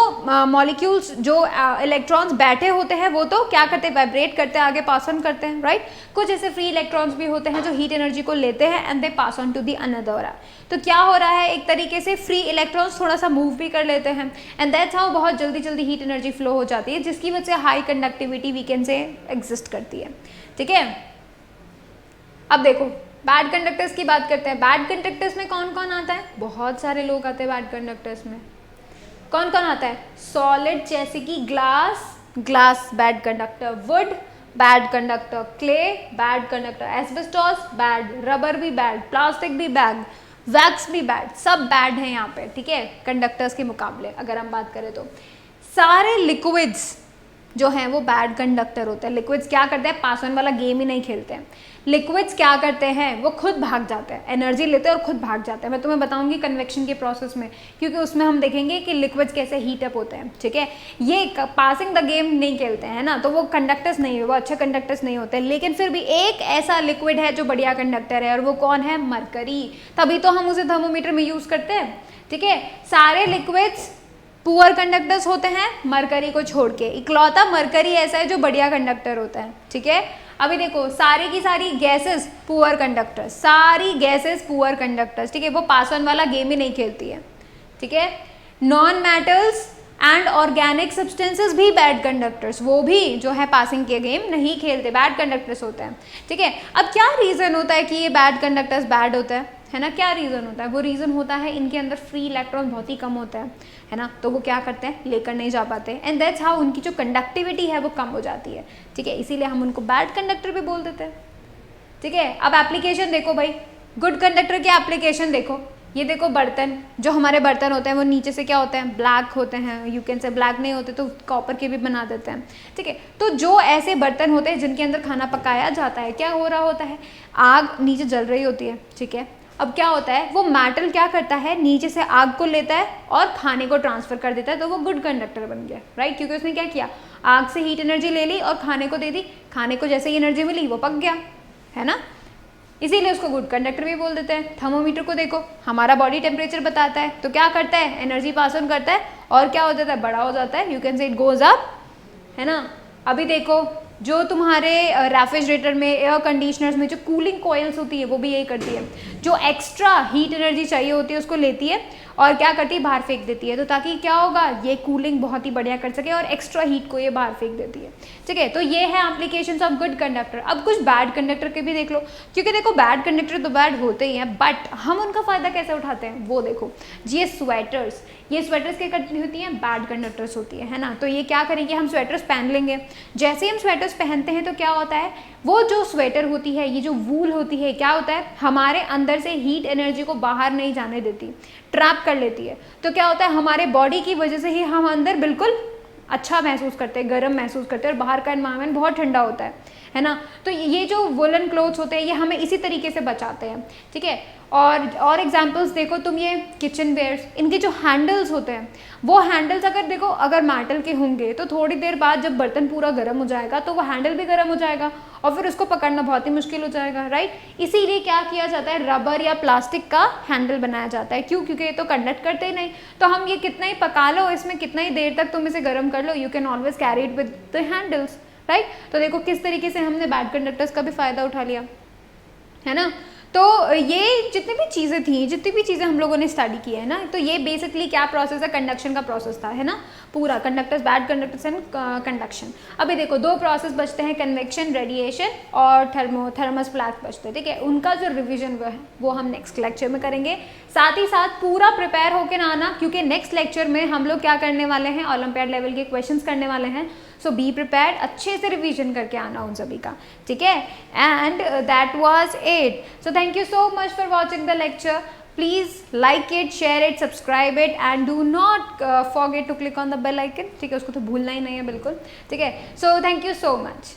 मॉलिक्यूल्स जो इलेक्ट्रॉन्स बैठे होते हैं वो तो क्या करते हैं, वाइब्रेट करते हैं, आगे पास ऑन करते हैं, राइट। कुछ ऐसे फ्री इलेक्ट्रॉन्स भी होते हैं जो हीट एनर्जी को लेते हैं and they pass on to the another. तो क्या हो रहा है, एक तरीके से फ्री इलेक्ट्रॉन्स थोड़ा सा मूव भी कर लेते हैं एंड दैट्स हाउ बहुत जल्दी जल्दी हीट एनर्जी फ्लो हो जाती है, जिसकी वजह से high conductivity we can say exist करती है, ठीक है। अब देखो बैड कंडक्टर्स की बात करते हैं। बैड कंडक्टर्स में कौन कौन आता है, बहुत सारे लोग आते हैं बैड कंडक्टर्स में। कौन कौन आता है, सॉलिड जैसे कि glass bad conductor, would bad conductor, clay bad conductor, asbestos bad, rubber भी बैड, प्लास्टिक भी बैड, वैक्स भी बैड, सब बैड हैं यहाँ पे, ठीक है। कंडक्टर्स के मुकाबले अगर हम बात करें तो सारे लिक्विड्स जो हैं वो बैड कंडक्टर होते हैं। लिक्विड्स क्या करते हैं, पास ऑन वाला गेम ही नहीं खेलते हैं। लिक्विड्स क्या करते हैं, वो खुद भाग जाते हैं, एनर्जी लेते हैं और खुद भाग जाते हैं। मैं तुम्हें बताऊंगी कन्वेक्शन के प्रोसेस में, क्योंकि उसमें हम देखेंगे कि लिक्विड्स कैसे हीट अप होते हैं, ठीक है। ये पासिंग द गेम नहीं खेलते हैं ना, तो वो कंडक्टर्स नहीं है, वो अच्छे कंडक्टर्स नहीं होते। लेकिन फिर भी एक ऐसा लिक्विड है जो बढ़िया कंडक्टर है और वो कौन है, मरकरी। तभी तो हम उसे थर्मोमीटर में यूज करते हैं, ठीक है। सारे लिक्विड्स पुअर कंडक्टर्स होते हैं मरकरी को छोड़ के, इकलौता मरकरी ऐसा है जो बढ़िया कंडक्टर होता है, ठीक है। अभी देखो सारी की सारी गैसेस पुअर कंडक्टर्स, सारी गैसेस पुअर कंडक्टर्स, ठीक है। वो पास ऑन वाला गेम ही नहीं खेलती है, ठीक है। Non metals and organic substances भी बैड कंडक्टर्स, वो भी जो है पासिंग के गेम नहीं खेलते, बैड कंडक्टर्स होते हैं, ठीक है। अब क्या रीजन होता है कि ये बैड कंडक्टर्स बैड होता है ना, क्या रीजन होता है, वो रीजन होता है इनके अंदर फ्री इलेक्ट्रॉन बहुत ही कम होता है ना, तो वो क्या करते हैं, लेकर नहीं जा पाते एंड दैट्स हाउ उनकी जो कंडक्टिविटी है वो कम हो जाती है, ठीक है। इसीलिए हम उनको बैड कंडक्टर भी बोल देते हैं, ठीक है। अब एप्लीकेशन देखो भाई, गुड कंडक्टर की एप्लीकेशन देखो। ये देखो बर्तन, जो हमारे बर्तन होते हैं वो नीचे से क्या होते हैं, ब्लैक होते हैं, यू कैन से ब्लैक नहीं होते तो कॉपर के भी बना देते हैं, ठीक है। तो जो ऐसे बर्तन होते हैं जिनके अंदर खाना पकाया जाता है, क्या हो रहा होता है, आग नीचे जल रही होती है, ठीक है। अब क्या होता है, वो मेटल क्या करता है, नीचे से आग को लेता है और खाने को ट्रांसफर कर देता है, तो वो गुड कंडक्टर बन गया, राइट। क्योंकि उसने क्या किया, आग से हीट एनर्जी ले ली और खाने को दे दी, खाने को जैसे ही एनर्जी मिली वो पक गया, है ना। इसीलिए उसको गुड कंडक्टर भी बोल देते हैं। थर्मोमीटर को देखो, हमारा बॉडी टेम्परेचर बताता है, तो क्या करता है, एनर्जी पास ऑन करता है और क्या हो जाता है, बड़ा हो जाता है, you can say it goes up, है ना। अभी देखो जो तुम्हारे रेफ्रिजरेटर में, एयर कंडीशनर्स में जो कूलिंग कॉइल्स होती है वो भी यही करती है, जो एक्स्ट्रा हीट एनर्जी चाहिए होती है उसको लेती है और क्या करती है, बाहर फेंक देती है, तो ताकि क्या होगा, ये कूलिंग बहुत ही बढ़िया कर सके और एक्स्ट्रा हीट को ये बाहर फेंक देती है, ठीक है। तो ये है एप्लीकेशंस ऑफ गुड कंडक्टर। अब कुछ बैड कंडक्टर के भी देख लो, क्योंकि देखो बैड कंडक्टर तो बैड होते ही हैं, बट हम उनका फायदा कैसे उठाते हैं वो देखो। ये स्वेटर्स, ये स्वेटर्स क्या करती होती हैं, बैड कंडक्टर्स होती है ना। तो ये क्या करेंगे, हम स्वेटर्स पहन लेंगे, जैसे ही हम स्वेटर्स पहनते हैं तो क्या होता है, वो जो स्वेटर होती है, ये जो वूल होती है, क्या होता है, हमारे अंदर से हीट एनर्जी को बाहर नहीं जाने देती, ट्रैप कर लेती है। तो क्या होता है, हमारे बॉडी की वजह से ही हम अंदर बिल्कुल अच्छा महसूस करते हैं, गर्म महसूस करते हैं और बाहर का एनवायरनमेंट बहुत ठंडा होता है ना। तो ये जो वुलन क्लोथ्स होते हैं ये हमें इसी तरीके से बचाते हैं, ठीक है। और एग्जांपल्स देखो तुम, ये किचन वेयर्स, इनके जो हैंडल्स होते हैं, वो हैंडल्स अगर देखो अगर मेटल के होंगे तो थोड़ी देर बाद जब बर्तन पूरा गर्म हो जाएगा तो वो हैंडल भी गर्म हो जाएगा और फिर उसको पकड़ना बहुत ही मुश्किल हो जाएगा, राइट। इसीलिए क्या किया जाता है, रबर या प्लास्टिक का हैंडल बनाया जाता है। क्यों, क्योंकि ये तो कंडक्ट करते ही नहीं, तो हम ये कितना ही पका लो, इसमें कितना ही देर तक तुम इसे गर्म कर लो, you can always carry it with the handles, right. तो देखो किस तरीके से हमने बैड कंडक्टर्स का भी फायदा उठा लिया, है ना। तो ये जितनी भी चीज़ें थी, जितनी भी चीज़ें हम लोगों ने स्टडी की है ना, तो ये बेसिकली क्या प्रोसेस है, कंडक्शन का प्रोसेस था, है ना, पूरा conductors, bad conductors and conduction. अभी देखो दो प्रोसेस बचते हैं, कन्वेक्शन, रेडिएशन और थर्मस फ्लैश बचते हैं, ठीक है। उनका जो रिविजन वो हम नेक्स्ट लेक्चर में करेंगे। साथ ही साथ पूरा प्रिपेयर होकर ना आना, क्योंकि नेक्स्ट लेक्चर में हम लोग क्या करने वाले हैं, ओलंपियाड लेवल के क्वेश्चन करने वाले हैं। सो बी प्रिपेयर्ड, अच्छे से रिवीजन करके आना उन सभी का, ठीक है। And that was it. So thank you so much for watching the lecture. Please like it, share it, subscribe it and do not forget to click on the bell icon, ठीक है, उसको तो भूलना ही नहीं है बिल्कुल, ठीक है। So thank you so much.